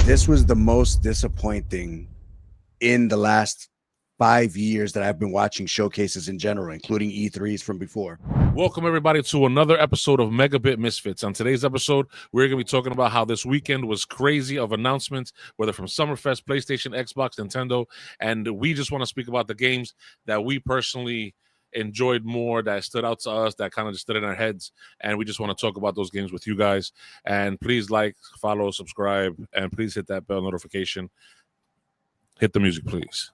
this was the most disappointing in the last 5 years that I've been watching showcases in general, including E3s from before. Welcome, everybody, to another episode of Megabit Misfits. On today's episode, we're going to be talking about how this weekend was crazy of announcements, whether from Summerfest, PlayStation, Xbox, Nintendo, and we just want to speak about the games that we personally enjoyed more, that stood out to us, that kind of just stood in our heads, and we just want to talk about those games with you guys. And please like, follow, subscribe, and please hit that bell notification. Hit the music, please.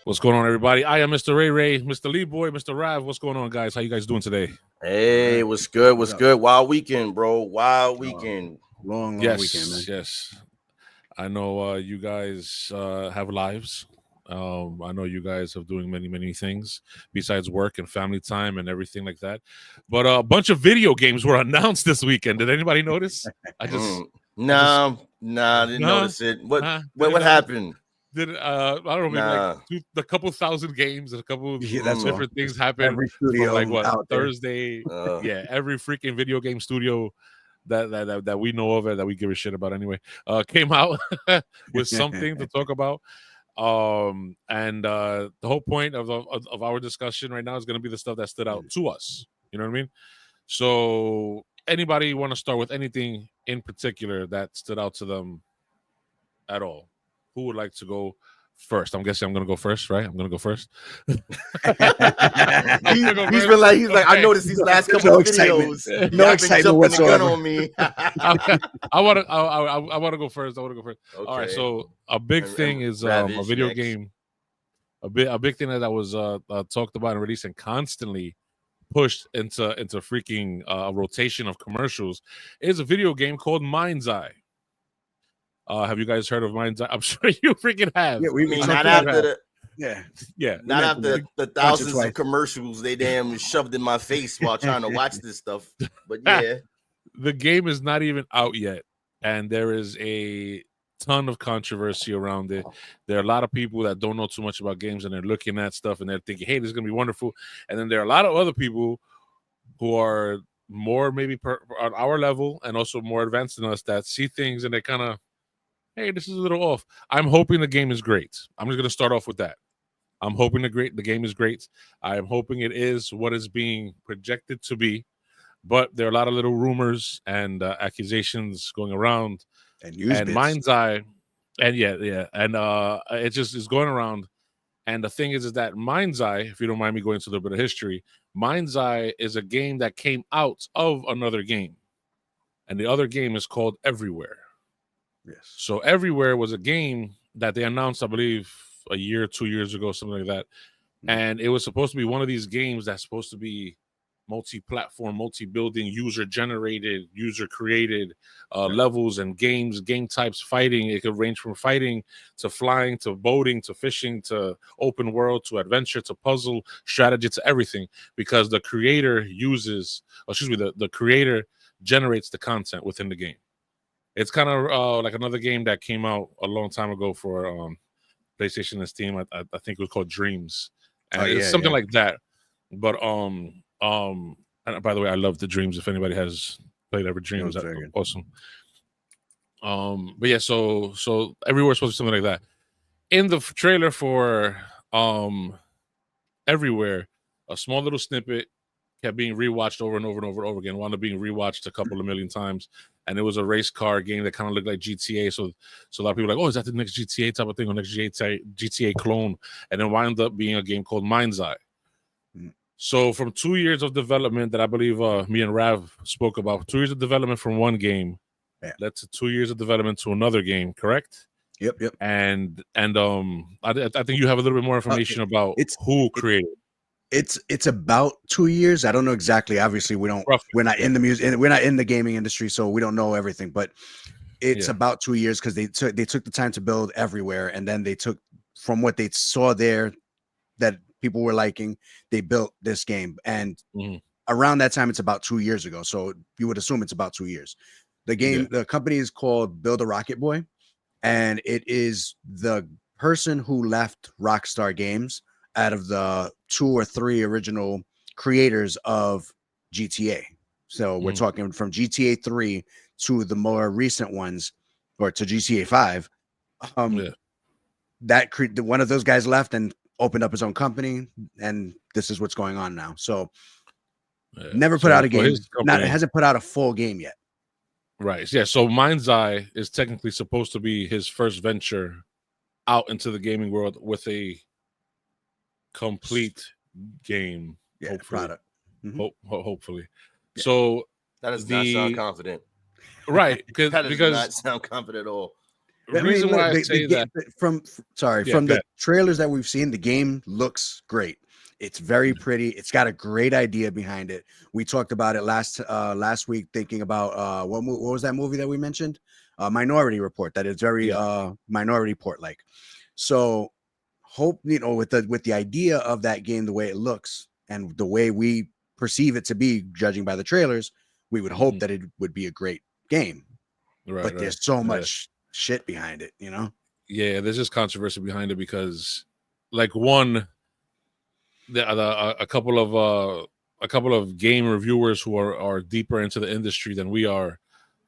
What's going on, everybody? I am Mr. Ray, Mr. Lee Boy, Mr. Rav. What's going on, guys? How you guys doing today? Hey, what's good? What's good? Wild weekend, bro. Wild weekend. Long Yes, weekend, man. yes. I know you guys have lives. I know you guys are doing many things besides work and family time and everything like that. But a bunch of video games were announced this weekend. Did anybody notice? I didn't notice it. What happened? Did I don't know, maybe like a couple thousand games, a couple different things happened. Every studio like what Thursday, every freaking video game studio that we know of and that we give a shit about anyway came out with something to talk about. And the whole point of our discussion right now is going to be the stuff that stood out to us. You know what I mean? So anybody want to start with anything in particular that stood out to them at all? Who would like to go first? I'm guessing I'm going to go first, right? I'm going to go first. He's been like, okay. I noticed these last couple of videos. No excitement whatsoever on me. I want to go first. Okay. All right. So a big thing is a video game. A big thing that was talked about and released and constantly pushed into freaking a rotation of commercials is a video game called Mindseye. Have you guys heard of Mindseye? I'm sure you freaking have. Yeah, not after not after the thousands of commercials they damn shoved in my face while trying to watch this stuff. But yeah, the game is not even out yet, and there is a ton of controversy around it. There are a lot of people that don't know too much about games, and they're looking at stuff and they're thinking, "Hey, this is gonna be wonderful." And then there are a lot of other people who are more maybe on our level and also more advanced than us that see things and they kind of, hey, this is a little off. I'm hoping the game is great. I'm just going to start off with that. I'm hoping the game is great. I'm hoping it is what is being projected to be. But there are a lot of little rumors and accusations going around. And Mindseye. And and it just is going around. And the thing is that Mindseye, if you don't mind me going into a little bit of history, Mindseye is a game that came out of another game. And the other game is called Everywhere. Yes. So Everywhere was a game that they announced, I believe, a year, 2 years ago, something like that. And it was supposed to be one of these games that's supposed to be multi-platform, multi-building, user-generated, user-created levels and game types, fighting. It could range from fighting to flying to boating to fishing to open world to adventure to puzzle, strategy to everything, because the creator the creator generates the content within the game. It's kind of like another game that came out a long time ago for PlayStation and Steam. I think it was called Dreams, and it's something like that. But and by the way, I love the Dreams. If anybody has played ever Dreams, that's awesome. But yeah, so Everywhere is supposed to be something like that. In the trailer for Everywhere, a small little snippet kept being rewatched over and over and over and over again. Wound up being rewatched a couple of million times. And it was a race car game that kind of looked like GTA. So a lot of people were like, oh, is that the next GTA type of thing or next GTA clone? And then wound up being a game called Mindseye. So from 2 years of development that I believe me and Rav spoke about, 2 years of development from one game led to 2 years of development to another game, correct? Yep. And I think you have a little bit more information about who created. It's about 2 years. I don't know exactly. Obviously, we're not in the music, we're not in the gaming industry, so we don't know everything. But it's about 2 years because they took the time to build Everywhere, and then they took from what they saw there that people were liking, they built this game. And around that time, it's about 2 years ago. So you would assume it's about 2 years. The game, the company is called Build a Rocket Boy. and it is the person who left Rockstar Games out of the 2 or 3 original creators of GTA. So we're talking from GTA 3 to the more recent ones, or to GTA 5. That one of those guys left and opened up his own company, and this is what's going on now. So never put out a game. It hasn't put out a full game yet. Right. Yeah. So Mindseye is technically supposed to be his first venture out into the gaming world with a complete game. Hopefully. Product. Hopefully. Yeah. So that does not sound confident. Right. That does not sound confident at all. The reason why I say that from the trailers that we've seen, the game looks great. It's very pretty. It's got a great idea behind it. We talked about it last week, thinking about what was that movie that we mentioned? Minority Report. That is very Minority Report like. So hope, with the idea of that game, the way it looks and the way we perceive it to be, judging by the trailers, we would hope that it would be a great game. Right, but there's so much shit behind it, Yeah, there's just controversy behind it because, like, a couple of game reviewers who are deeper into the industry than we are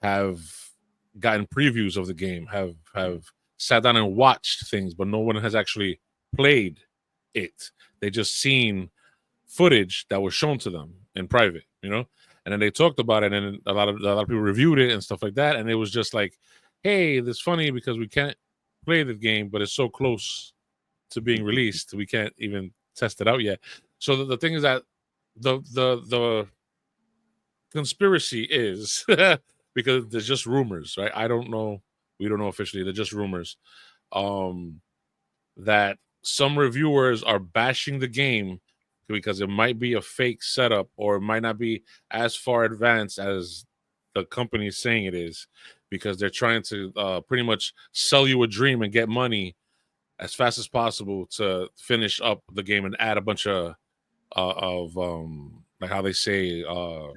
have gotten previews of the game, have sat down and watched things, but no one has actually played it. They just seen footage that was shown to them in private, and then they talked about it, and a lot of people reviewed it and stuff like that, and it was just like, hey, this is funny because we can't play the game, but it's so close to being released, we can't even test it out yet. So the thing is that the conspiracy is because there's just rumors, right? I don't know. We don't know officially. They're just rumors. That some reviewers are bashing the game because it might be a fake setup, or it might not be as far advanced as the company is saying it is, because they're trying to pretty much sell you a dream and get money as fast as possible to finish up the game and add a bunch of like how they say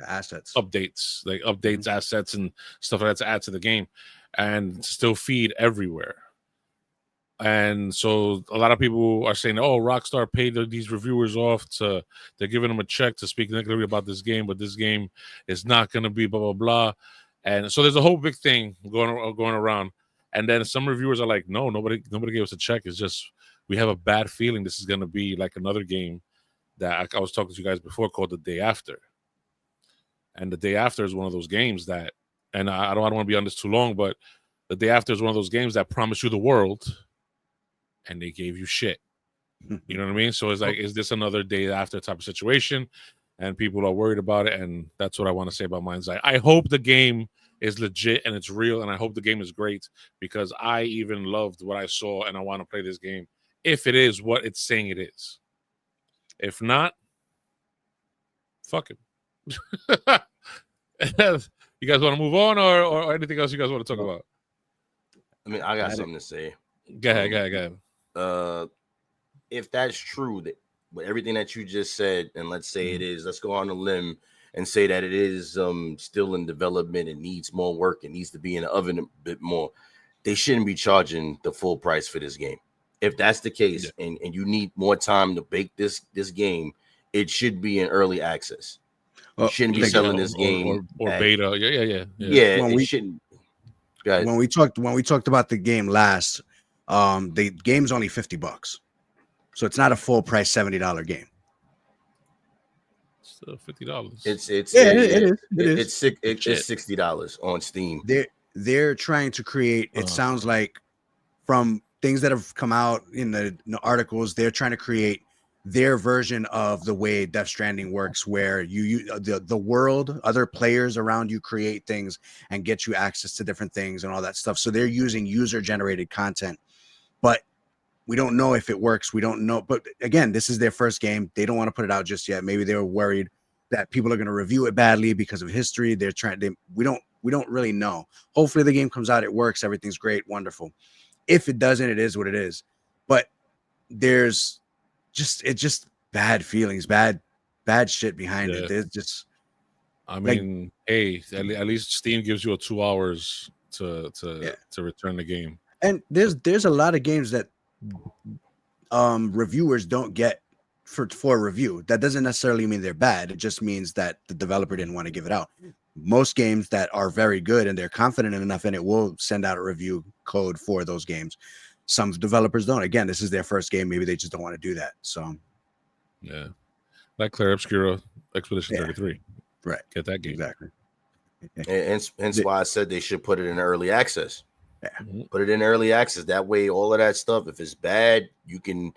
assets, updates, like updates, assets, and stuff like that to add to the game, and still feed everywhere. And so a lot of people are saying, "Oh, Rockstar paid these reviewers off they're giving them a check to speak negatively about this game, but this game is not going to be blah blah blah." And so there's a whole big thing going around. And then some reviewers are like, "No, nobody gave us a check. It's just we have a bad feeling this is going to be like another game that I was talking to you guys before called The Day After." And The Day After is one of those games that, and I don't want to be on this too long, but The Day After is one of those games that promise you the world, and they gave you shit. You know what I mean? So it's like, is this another Day After type of situation? And people are worried about it, and that's what I want to say about Mindseye. I hope the game is legit and it's real, and I hope the game is great, because I even loved what I saw, and I want to play this game if it is what it's saying it is. If not, fuck it. You guys want to move on, or anything else you guys want to talk about? I mean, I got something to say. Go ahead. If that's true, that with everything that you just said, and let's say it is, let's go on a limb and say that it is still in development, it needs more work, it needs to be in the oven a bit more, they shouldn't be charging the full price for this game. If that's the case, and you need more time to bake this game, it should be in early access. You shouldn't be selling this game or beta. Yeah, it shouldn't. When we talked about the game last, the game's only $50, so it's not a full price $70 game. Still $50. It is. It's $60 on Steam. They're trying to create. It sounds like, from things that have come out in the articles, they're trying to create their version of the way Death Stranding works, where the world, other players around you create things and get you access to different things and all that stuff. So they're using user-generated content, but we don't know if it works. We don't know. But again, this is their first game. They don't want to put it out just yet. Maybe they were worried that people are going to review it badly because of history. We don't really know. Hopefully the game comes out, it works, everything's great, wonderful. If it doesn't, it is what it is. But there's just bad feelings, bad shit behind it. There's just, I mean, hey, at least Steam gives you 2 hours to return the game. And there's a lot of games that reviewers don't get for review. That doesn't necessarily mean they're bad. It just means that the developer didn't want to give it out. Most games that are very good and they're confident enough in it will send out a review code for those games. Some developers don't. Again, this is their first game. Maybe they just don't want to do that. So, yeah, like Claire Obscura Expedition 33. Right. Get that game. Exactly. And hence why I said they should put it in early access. Yeah. Put it in early access. That way, all of that stuff, if it's bad, you can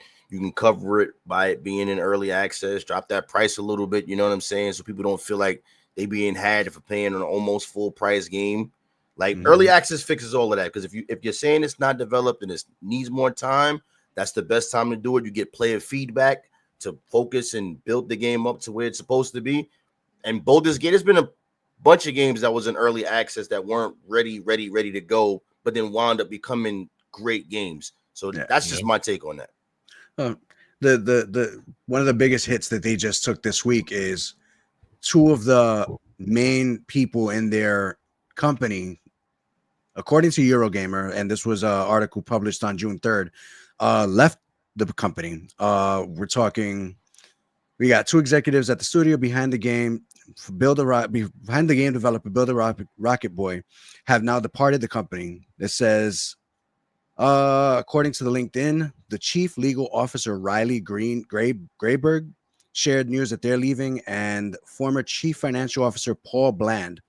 cover it by it being in early access. Drop that price a little bit. You know what I'm saying? So people don't feel like they being had for paying an almost full price game. Like early access fixes all of that. Because if you're saying it's not developed and it needs more time, that's the best time to do it. You get player feedback to focus and build the game up to where it's supposed to be. And Baldur's Gate, there's been a bunch of games that was in early access that weren't ready to go, but then wound up becoming great games. So that's just my take on that. The one of the biggest hits that they just took this week is two of the main people in their company, according to Eurogamer, and this was an article published on June 3rd, left the company. We got two executives at the studio behind the game developer Build a Rocket Boy have now departed the company. It says, according to the LinkedIn, the chief legal officer Riley Grayberg shared news that they're leaving, and former chief financial officer Paul Bland,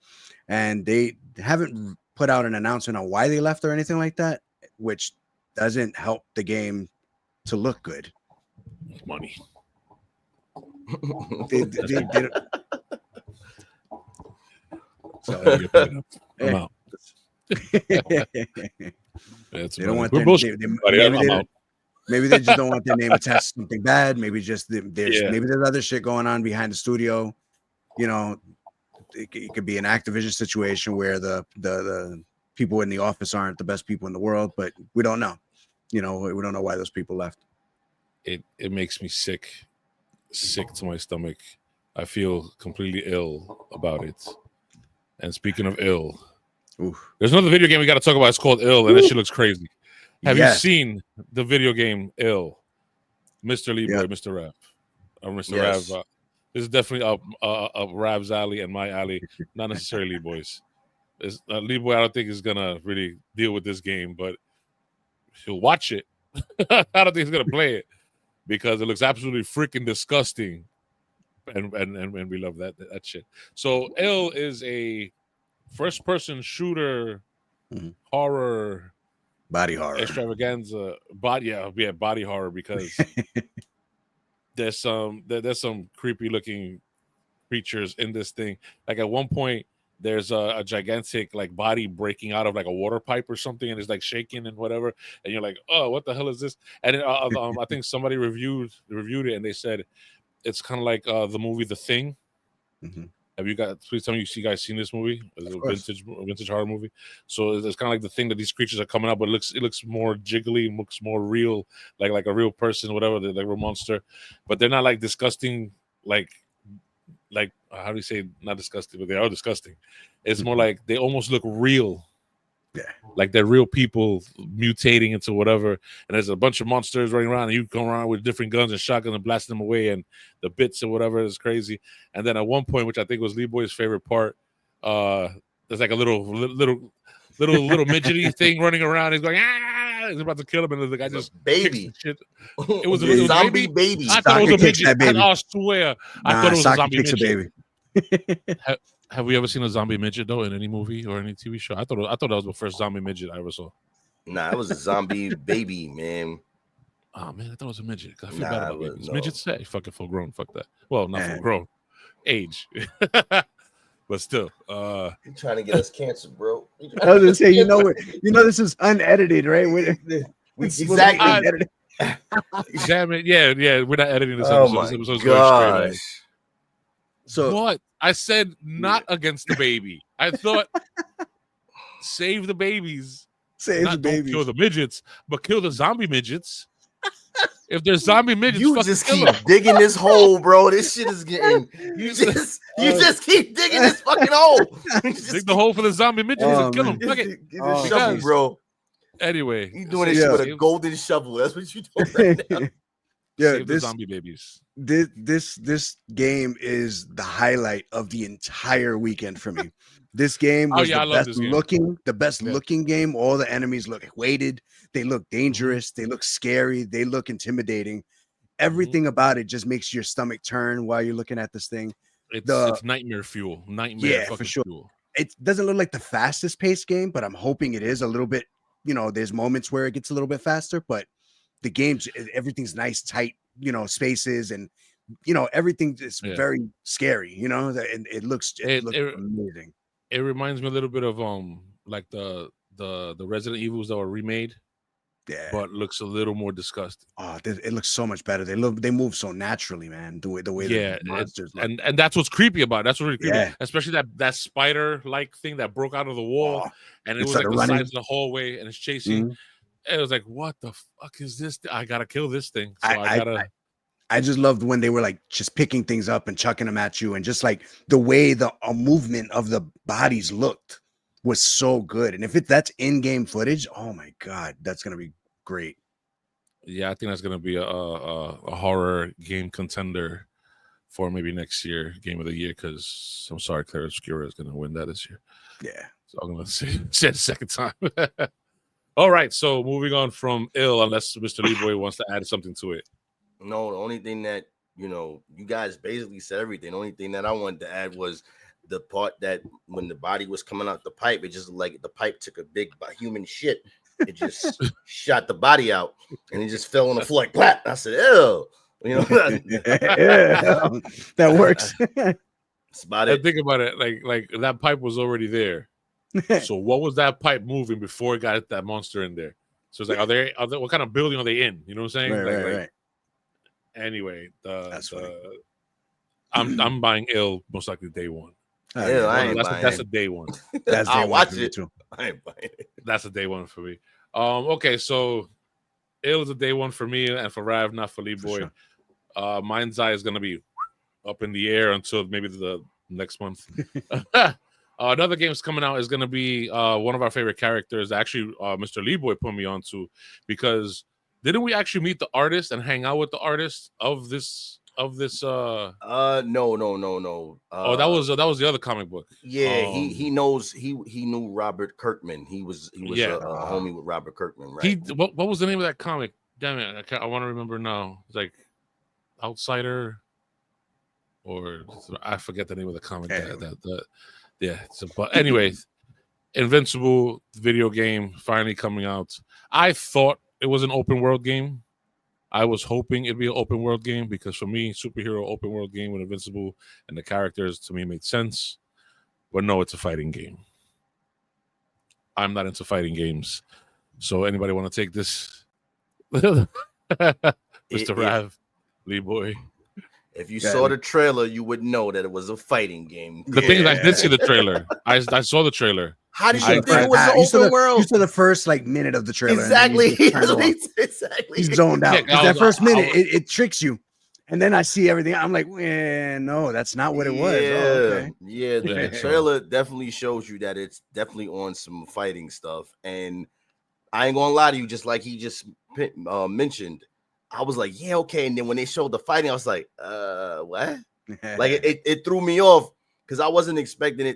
and they haven't put out an announcement on why they left or anything like that, which doesn't help the game to look good. Money. They So I'm out. They don't want maybe they just don't want their name attached to something bad. Maybe just there's other shit going on behind the studio. You know, it could be an Activision situation where the people in the office aren't the best people in the world, but we don't know. You know, we don't know why those people left. It makes me sick to my stomach. I feel completely ill about it. And speaking of ill, there's another video game we got to talk about. It's called Ill, and that shit looks crazy. Have you seen the video game Ill, Mr. Lee Boy, Mr. Rav, or Mr. Rav? This is definitely up Rav's alley and my alley, not necessarily Lee Boy's. Lee Boy, I don't think is gonna really deal with this game, but he'll watch it. I don't think he's gonna play it because it looks absolutely freaking disgusting. And we love that shit. So Ill is a first-person shooter horror body horror extravaganza body horror because there's some creepy looking creatures in this thing. Like at one point there's a gigantic like body breaking out of like a water pipe or something, and it's like shaking and whatever, and you're like, oh, what the hell is this? And I think somebody reviewed it and they said it's kind of like the movie The Thing. Please tell me you guys seen this movie? It's a vintage horror movie. So it's kind of like The Thing, that these creatures are coming up, but it looks more jiggly, looks more real, like a real person, whatever, like a real monster. But they're not like disgusting, like how do you say, not disgusting, but they are disgusting. It's more like they almost look real. Yeah. Like they're real people mutating into whatever, and there's a bunch of monsters running around, and you come around with different guns and shotguns and blasting them away, and the bits and whatever is crazy. And then at one point, which I think was Lee Boy's favorite part, there's like a little midgety thing running around. He's going, he's about to kill him, and the guy just baby. Shit. It was a zombie baby. I thought it was a midget. I swear, I thought it was a zombie midget. Have we ever seen a zombie midget though in any movie or any TV show? I thought that was the first zombie midget I ever saw. Nah, it was a zombie baby, man. Oh man, I thought it was a midget. I feel bad about babies. No. Midgets say fucking full grown. Fuck that. Well, not full grown, age, but still. You're trying to get us cancer, bro. I was gonna say, you know, this is unedited, right? Exactly. Damn it! Yeah, we're not editing this episode. This episode's going straight. So what? I said not against the baby. I thought save the babies. Don't kill the midgets, but kill the zombie midgets. If there's zombie midgets, you just keep digging this hole, bro. This shit is getting. You just keep digging this fucking hole. Dig the hole for the zombie midgets and kill them. Shuffle, bro. Anyway, you doing this shit with a golden shovel. That's what you doing right now. Save the zombie babies. This game is the highlight of the entire weekend for me. This game was the best looking game. All the enemies look weighted. They look dangerous. They look scary. They look intimidating. Everything about it just makes your stomach turn while you're looking at this thing. It's nightmare fuel. Nightmare fucking for sure. Fuel. It doesn't look like the fastest paced game, but I'm hoping it is a little bit. There's moments where it gets a little bit faster, but the game's everything's nice, tight, spaces, and everything is very scary, and it looks amazing. It reminds me a little bit of like the Resident Evils that were remade, but looks a little more disgusting. Oh, it looks so much better. They move so naturally, man. The way the monsters look. And that's what's creepy about it. That's what's really creepy, especially that spider like thing that broke out of the wall, and it was like the sides of the hallway, and it's chasing. It was like, what the fuck is this? I gotta kill this thing. So I just loved when they were like just picking things up and chucking them at you, and just like the way the movement of the bodies looked was so good. And if that's in-game footage, oh my god, that's gonna be great. Yeah, I think that's gonna be a horror game contender for maybe next year, game of the year. Because I'm sorry, Claire Obscura is gonna win that this year. Yeah, so I'm gonna say it a second time. All right, so moving on from ill, unless Mr. Leeboy wants to add something to it. No, the only thing that, you guys basically said everything. The only thing that I wanted to add was the part that when the body was coming out the pipe, it just like the pipe took a big human shit. It just shot the body out, and it just fell on the floor like that. I said, ew. That works. That's about it. Think about it. Like that pipe was already there. So what was that pipe moving before it got that monster in there? So it's like, are they what kind of building are they in? You know what I'm saying? Right. Anyway, I'm buying ill most likely day one. That's a day one. That's I'll watch it too. I ain't buying it. That's a day one for me. Okay, so ill is a day one for me and for Rav, not for Lee Boy. Sure. Mindseye is gonna be up in the air until maybe the next month. Another game that's coming out is going to be one of our favorite characters. Actually, Mr. Leeboy put me onto, because didn't we actually meet the artist and hang out with the artist of this? No. That was the other comic book. Yeah, he knew Robert Kirkman. He was a homie with Robert Kirkman, right? What was the name of that comic? Damn it, I want to remember now. It's like Outsider, or I forget the name of the comic. But anyways, Invincible video game finally coming out. I thought it was an open world game. I was hoping it'd be an open world game, because for me, superhero open world game with Invincible and the characters to me made sense. But no, it's a fighting game. I'm not into fighting games. So anybody want to take this? Mr. Rav, Lee Boy. If you saw the trailer, you would know that it was a fighting game. The thing is, I did see the trailer. I saw the trailer. How did you think it was an open world? You saw the first minute of the trailer. Exactly. He's zoned out. That first minute, it tricks you. And then I see everything. I'm like, no, that's not what it was. Yeah, the trailer definitely shows you that it's definitely on some fighting stuff. And I ain't gonna lie to you, just like he just mentioned, I was like, yeah, okay. And then when they showed the fighting, I was like, what? Like it threw me off, because I wasn't expecting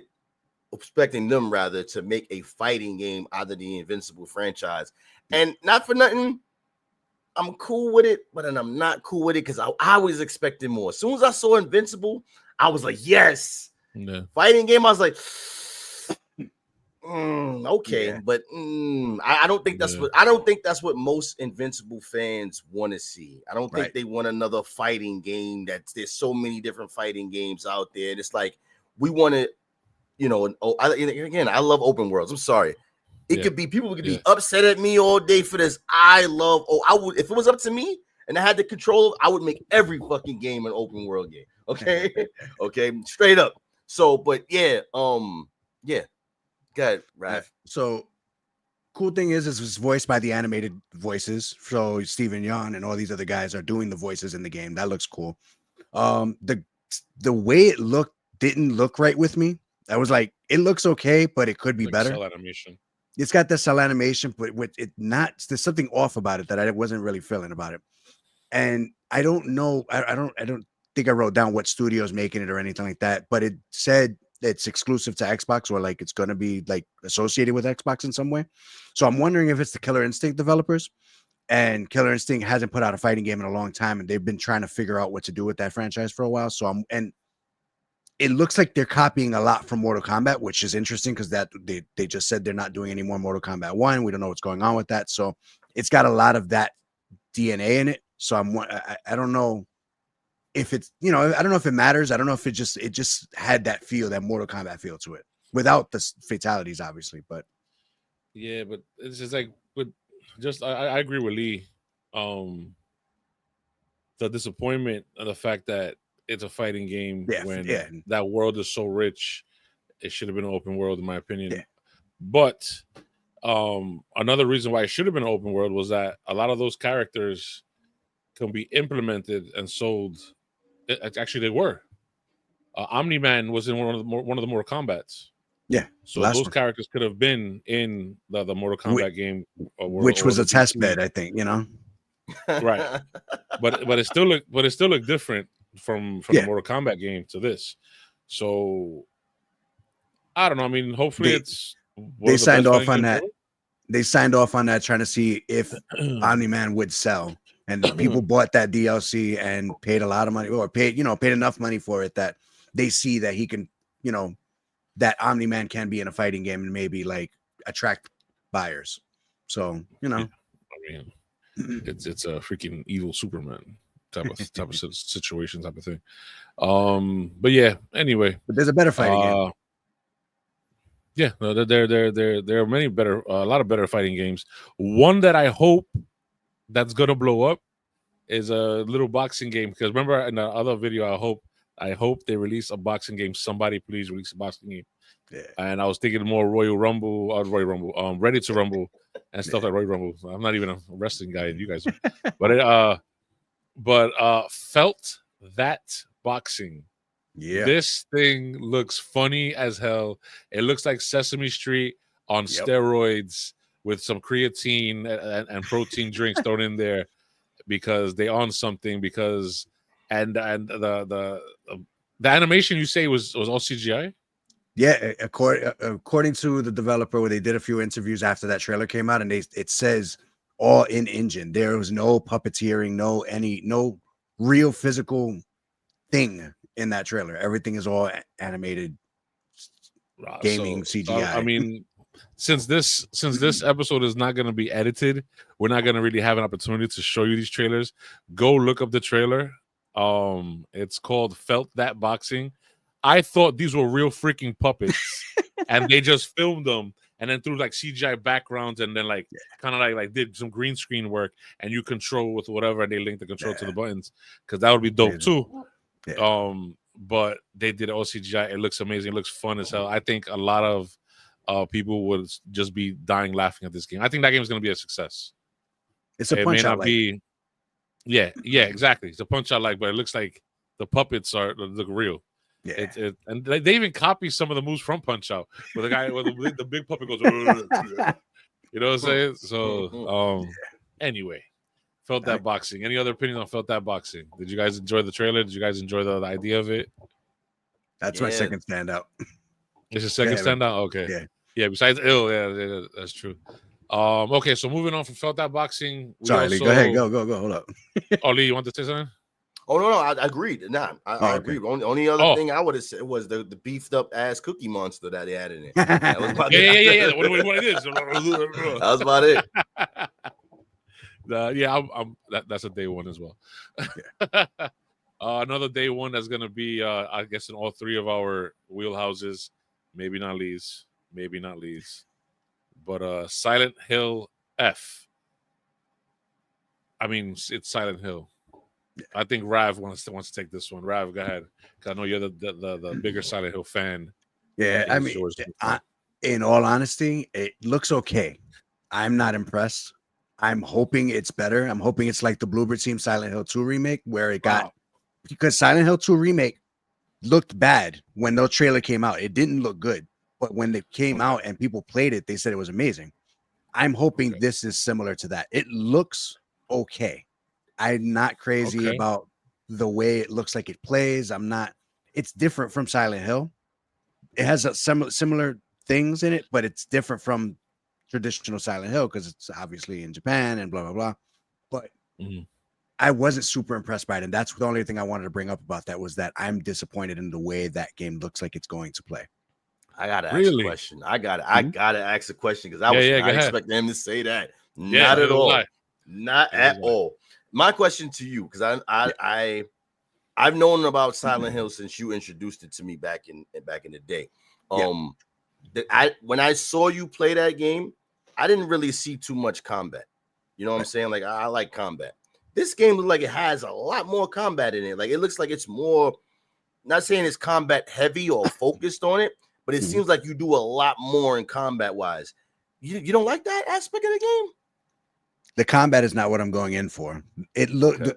them rather to make a fighting game out of the Invincible franchise. And not for nothing, I'm cool with it, but then I'm not cool with it, because I was expecting more. As soon as I saw Invincible, I was like, yes. Yeah. Fighting game, I was like, okay, yeah. But I don't think that's that's what most Invincible fans want to see. I don't think they want another fighting game. There's so many different fighting games out there. And it's like, we want to, again, I love open worlds. I'm sorry. It could be, people could be upset at me all day for this. I would, if it was up to me and I had the control, I would make every fucking game an open world game. Okay. Okay. Straight up. So, but yeah. Good, right. So, cool thing is it's voiced by the animated voices. So Steven Yeun and all these other guys are doing the voices in the game. That looks cool. The way it looked didn't look right with me. I was like, it looks okay, but it could be better. Cell animation. It's got the cell animation, but with it not, there's something off about it that I wasn't really feeling about it. And I don't know, I don't think I wrote down what studio's making it or anything like that, but it said it's exclusive to Xbox, or like it's going to be like associated with Xbox in some way. So I'm wondering if it's the Killer Instinct developers, and Killer Instinct hasn't put out a fighting game in a long time, and they've been trying to figure out what to do with that franchise for a while. So and it looks like they're copying a lot from Mortal Kombat, which is interesting because that they just said they're not doing any more Mortal Kombat 1. We don't know what's going on with that. So it's got a lot of that DNA in it. So I don't know if it's, I don't know if it matters. I don't know if it just had that feel, that Mortal Kombat feel to it, without the fatalities, obviously. But yeah, but it's just like, but just I agree with Lee. The disappointment of the fact that it's a fighting game when that world is so rich, it should have been an open world, in my opinion. Yeah. But another reason why it should have been an open world was that a lot of those characters can be implemented and sold. Actually, they were. Omni-Man was in one of the Mortal Kombats. Yeah. So those characters could have been in the Mortal Kombat game, which was a test bed, I think. Right. But it still looked different from the Mortal Kombat game to this. So I don't know. I mean, hopefully they signed off on that. They signed off on that trying to see if Omni-Man would sell. And people bought that DLC and paid a lot of money, or paid enough money for it that they see that he can, that Omni-Man can be in a fighting game and maybe like attract buyers. So, I mean, it's a freaking evil Superman type of situation, type of thing. But yeah, anyway. But there's a better fighting game. Yeah, no, there are many better, a lot of better fighting games. One that I hope that's gonna blow up is a little boxing game, because remember in the other video, I hope they release a boxing game. Somebody please release a boxing game. Yeah. And I was thinking more Ready to Rumble and stuff like Royal Rumble. I'm not even a wrestling guy, you guys are. but Felt That Boxing. Yeah, this thing looks funny as hell. It looks like Sesame Street on steroids with some creatine and protein drinks thrown in there because they on something. Because and the animation you say was all CGI. Yeah, according to the developer, where they did a few interviews after that trailer came out, and it says all in engine. There was no puppeteering, no real physical thing in that trailer. Everything is all animated gaming CGI. I mean, since this episode is not going to be edited, we're not going to really have an opportunity to show you these trailers. Go look up the trailer. It's called Felt That Boxing. I thought these were real freaking puppets, and they just filmed them and then threw like CGI backgrounds and then like kind of like did some green screen work, and you control with whatever, and they link the control to the buttons, because that would be dope too. Yeah. But they did all CGI. It looks amazing. It looks fun as hell. I think a lot of people would just be dying laughing at this game. I think that game is going to be a success. It may not be. Yeah, exactly. It's a punch out like, but it looks like the puppets look real. Yeah, and they even copy some of the moves from Punch Out, where the guy with the big puppet goes, you know what I'm saying? So, anyway, Felt That Boxing. Any other opinion on Felt That Boxing? Did you guys enjoy the trailer? Did you guys enjoy the idea of it? That's my second standout. It's your second standout? Okay. Yeah, besides yeah, that's true. Okay, so moving on from Felt That Boxing. Sorry, Lee, go ahead. Go. Hold up. Oh, Lee, you want to say something? Oh no, I agreed. I agreed. Only other thing I would have said was the beefed up ass Cookie Monster that they had in it. That was about yeah. What it is? That was about it. That's a day one as well. Another day one that's gonna be, I guess, in all three of our wheelhouses. Maybe not Lee's, but Silent Hill F. I mean, it's Silent Hill. I think Rav wants to take this one. Rav, go ahead, because I know you're the bigger Silent Hill fan. Yeah, I mean, in all honesty, it looks okay. I'm not impressed. I'm hoping it's better. I'm hoping it's like the Bluebird Team Silent Hill 2 remake, where it got, because Silent Hill 2 remake looked bad when the trailer came out. It didn't look good, but when it came out and people played it, they said it was amazing. I'm hoping this is similar to that. It looks okay. I'm not crazy about the way it looks like it plays. I'm not. It's different from Silent Hill. It has a similar things in it, but it's different from traditional Silent Hill because it's obviously in Japan and blah blah blah. But I wasn't super impressed by it, and that's the only thing I wanted to bring up about that was that I'm disappointed in the way that game looks like it's going to play. I gotta ask a question. I gotta ask a question because I was not expecting him to say that. Not at all. Not at all. My question to you, because I've known about Silent Hill since you introduced it to me back in the day. When I saw you play that game, I didn't really see too much combat. You know what I'm saying? Like I like combat. This game looks like it has a lot more combat in it. Like it looks like it's more, not saying it's combat heavy or focused on it, but it seems like you do a lot more in combat wise. You don't like that aspect of the game? The combat is not what I'm going in for. It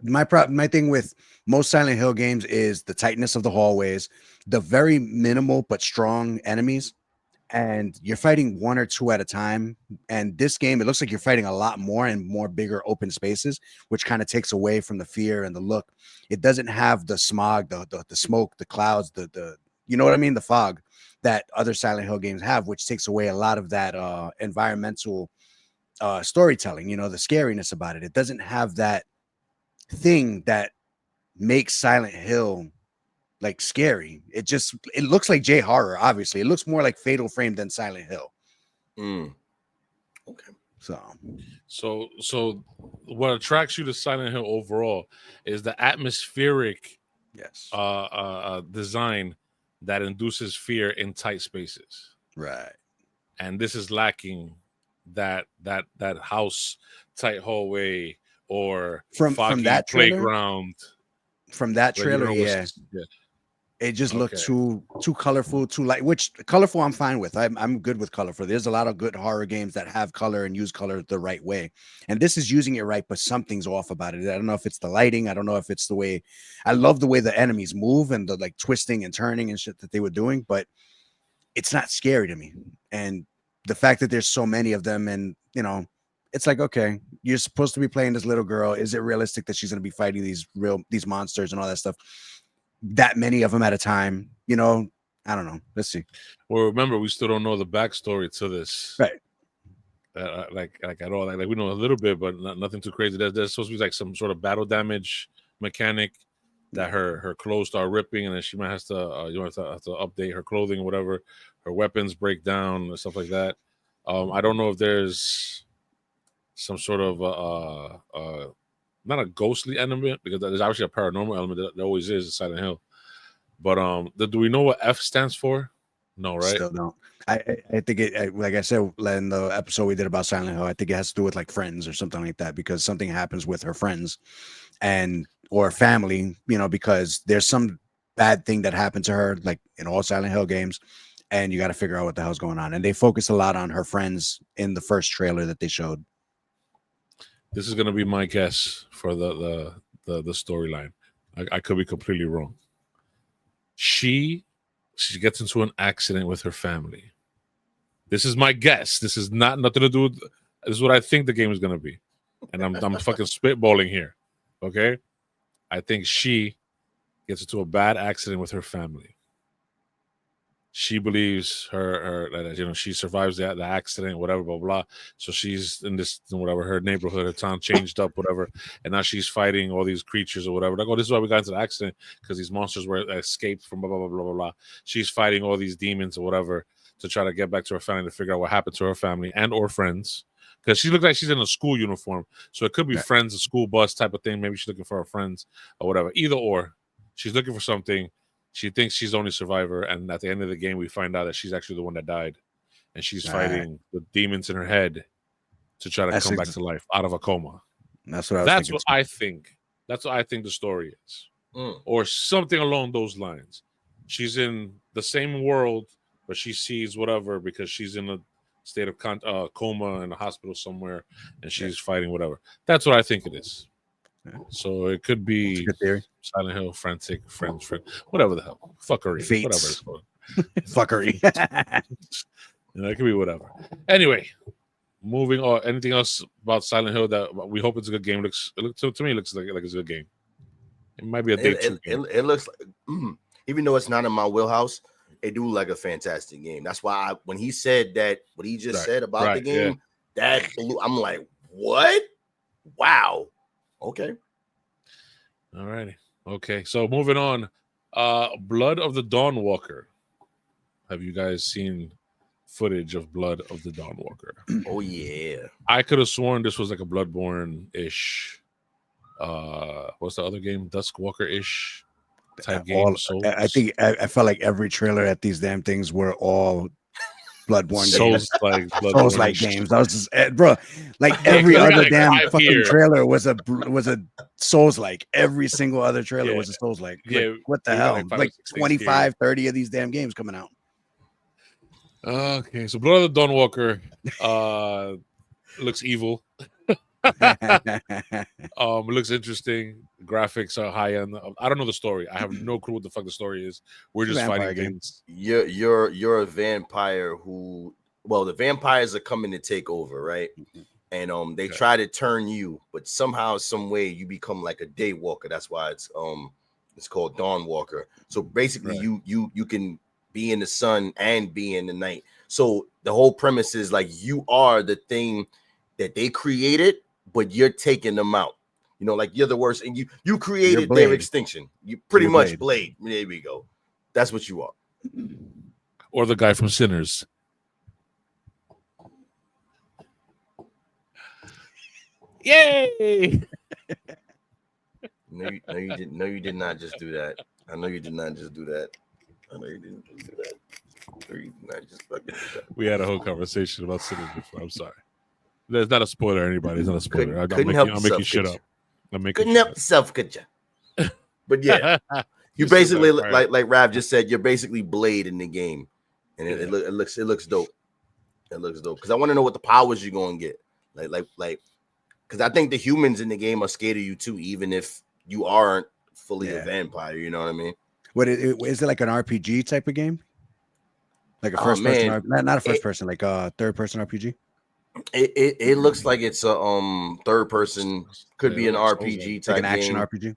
my thing with most Silent Hill games is the tightness of the hallways, the very minimal but strong enemies, and you're fighting one or two at a time. And this game, it looks like you're fighting a lot more and more bigger open spaces, which kind of takes away from the fear and the look. It doesn't have the smog, the smoke, the clouds, the you know what I mean, the fog that other Silent Hill games have, which takes away a lot of that environmental storytelling, you know, the scariness about it. It doesn't have that thing that makes Silent Hill like scary. It looks like J horror. Obviously, it looks more like Fatal Frame than Silent Hill. Okay. So what attracts you to Silent Hill overall is the atmospheric design that induces fear in tight spaces. Right. And this is lacking that house tight hallway or from that playground. From that trailer, it just looked too colorful, too light. Which colorful I'm fine with. I'm good with colorful. There's a lot of good horror games that have color and use color the right way, and this is using it right, but something's off about it. I don't know if it's the lighting. I don't know if it's the way. I love the way the enemies move and the like twisting and turning and shit that they were doing, but it's not scary to me. And the fact that there's so many of them, and you know, it's like, okay, you're supposed to be playing this little girl. Is it realistic that she's going to be fighting these monsters and all that stuff? That many of them at a time, you know? I don't know. Let's see. Well, remember, we still don't know the backstory to this, right? Like at all. Like we know a little bit, but nothing too crazy. There's supposed to be like some sort of battle damage mechanic that her clothes start ripping, and then she might have to have to update her clothing or whatever. Her weapons break down and stuff like that. I don't know if there's some sort of not a ghostly element, because there's actually a paranormal element that there always is in Silent Hill. But do we know what F stands for? No, right? Still don't. I think it, like I said in the episode we did about Silent Hill, I think it has to do with like friends or something like that, because something happens with her friends and or family, you know, because there's some bad thing that happened to her, like in all Silent Hill games, and you got to figure out what the hell's going on. And they focus a lot on her friends in the first trailer that they showed. This is going to be my guess for the storyline. I could be completely wrong. She gets into an accident with her family. This is my guess. This is nothing to do with. This is what I think the game is going to be, and I'm fucking spitballing here. Okay, I think she gets into a bad accident with her family. She believes her you know, she survives the accident, whatever, blah blah. So she's in this whatever, her neighborhood, her town changed up, whatever, and now she's fighting all these creatures or whatever. Like, oh, this is why we got into the accident, because these monsters were escaped from blah blah blah blah blah blah. She's fighting all these demons or whatever to try to get back to her family, to figure out what happened to her family and or friends, because she looks like she's in a school uniform, so it could be friends, a school bus type of thing. Maybe she's looking for her friends or whatever. Either or, she's looking for something. She thinks she's the only survivor, and at the end of the game, we find out that she's actually the one that died, and she's fighting the demons in her head to try to come back to life out of a coma. That's what I think. That's what I think the story is, or something along those lines. She's in the same world, but she sees whatever because she's in a state of coma in a hospital somewhere, and she's fighting whatever. That's what I think it is. So it could be Silent Hill, Frantic, Friends, whatever the hell, fuckery, whatever it's called. Fuckery. It could be whatever. Anyway, moving on. Anything else about Silent Hill that we hope it's a good game? To me, it looks like it's a good game. It might be a day 2 game. It looks like, even though it's not in my wheelhouse, it do like a fantastic game. That's why when he said that, what he just said about the game, that blew, I'm like, what? Wow. Okay. All righty. Okay. So moving on. Blood of the Dawnwalker. Have you guys seen footage of Blood of the Dawnwalker? Oh yeah. I could have sworn this was like a Bloodborne-ish. What's the other game? Duskwalker-ish type game. I felt like every trailer at these damn things were all Bloodborne games. Souls-like games. I was just, bro, like every other damn fucking trailer was a Souls-like. Every single other trailer was a Souls-like. Like, what the hell? Like 25, 30 of these damn games coming out. Okay, so Blood of the Dawnwalker looks evil. It looks interesting. Graphics are high end. I don't know the story. I have no clue what the fuck the story is. We're just fighting things. You're a vampire the vampires are coming to take over, right? And they try to turn you, but somehow, some way, you become like a day walker. That's why it's called Dawnwalker. So basically, you can be in the sun and be in the night. So the whole premise is like you are the thing that they created, but you're taking them out. You know, like you're the worst, and you created their extinction. You pretty much Blade. There we go. That's what you are. Or the guy from Sinners. Yay! No, you did not just do that. I know you did not just do that. I know you didn't just do that. No, you did not just fucking do that. We had a whole conversation about Sinners before. I'm sorry. There's not a spoiler, anybody. It's not a spoiler. I'm making shit up. Couldn't help yourself, could you? But yeah, you basically like Rav just said, you're basically Blade in the game, and it looks dope. It looks dope because I want to know what the powers you're gonna get. Like, because I think the humans in the game are scared of you too, even if you aren't fully a vampire. You know what I mean? What is it like an RPG type of game? Like a first person, not a first person, like a third person RPG. It looks like it's a third person, could be an RPG type, like an action game. RPG.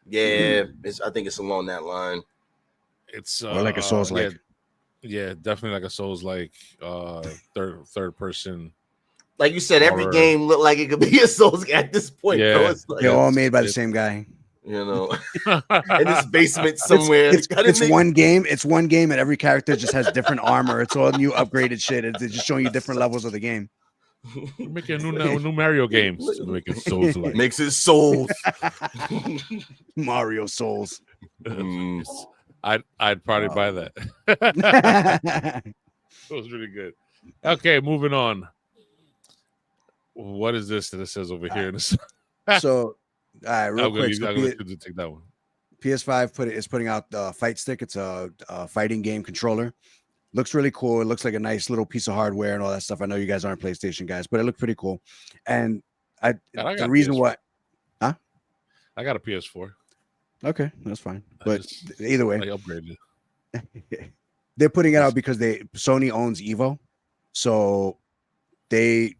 Yeah, I think it's along that line. It's or like a Souls like. Yeah, definitely like a Souls like third person. Like you said, every game looked like it could be a Souls at this point. Yeah, bro. It's like, they're all made by the same guy. You know, in this basement somewhere. It's one game. It's one game, and every character just has different armor. It's all new upgraded shit. It's just showing you different levels of the game. Making a new Mario game. Make it Souls like. Makes it Souls. Mario Souls. I'd probably buy that. It was really good. Okay, moving on. What is this that it says over here? So, all right, real quick. I'm going to take that one. PS5 is putting out the Fight Stick. It's a fighting game controller. Looks really cool. It looks like a nice little piece of hardware and all that stuff. I know you guys aren't PlayStation guys, but it looked pretty cool. And the reason why, I got a PS4. Okay, that's fine. But either way, I upgraded. They're putting it out because Sony owns Evo, so they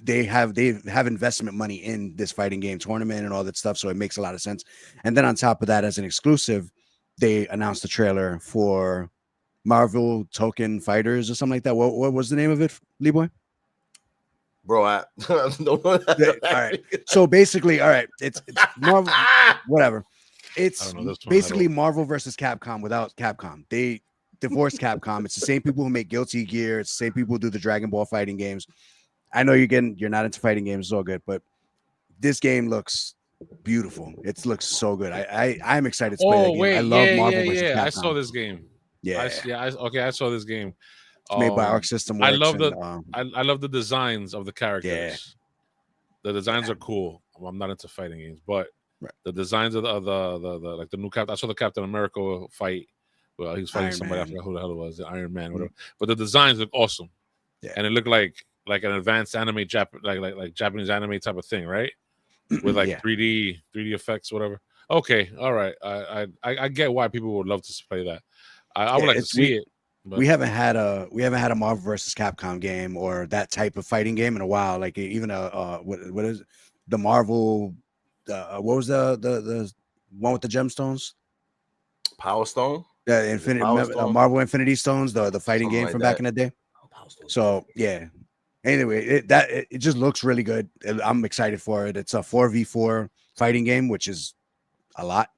have investment money in this fighting game tournament and all that stuff. So it makes a lot of sense. And then on top of that, as an exclusive, they announced the trailer for Marvel Tokon Fighters or something like that. What was the name of it, Lee Boy? Bro, I don't know. All right. So basically, all right, it's Marvel, whatever. It's basically Marvel versus Capcom without Capcom. They divorced Capcom. It's the same people who make Guilty Gear. It's the same people who do the Dragon Ball fighting games. I know you're not into fighting games. It's all good, but this game looks beautiful. It looks so good. I'm excited to play that game. Wait, I love Marvel versus Capcom. I saw this game. I saw this game. It's made by Arc System Works. I love the designs of the characters. Yeah. The designs are cool. Well, I'm not into fighting games, but the designs of the like the new Captain. I saw the Captain America fight. Well, he was fighting somebody. I forgot who the hell it was. The Iron Man, whatever. But the designs look awesome. Yeah. And it looked like an advanced anime, like Japanese anime type of thing, right? With like 3D effects, whatever. Okay, all right. I get why people would love to play that. I would like to see it. But we haven't had a Marvel versus Capcom game or that type of fighting game in a while. Like even what is it? The Marvel? What was the one with the gemstones? Power Stone. The Infinity Power Stone? Marvel Infinity Stones, the fighting Something game like from that. back in the day. Power Stone. So yeah. Anyway, it just looks really good. I'm excited for it. It's a 4v4 fighting game, which is a lot.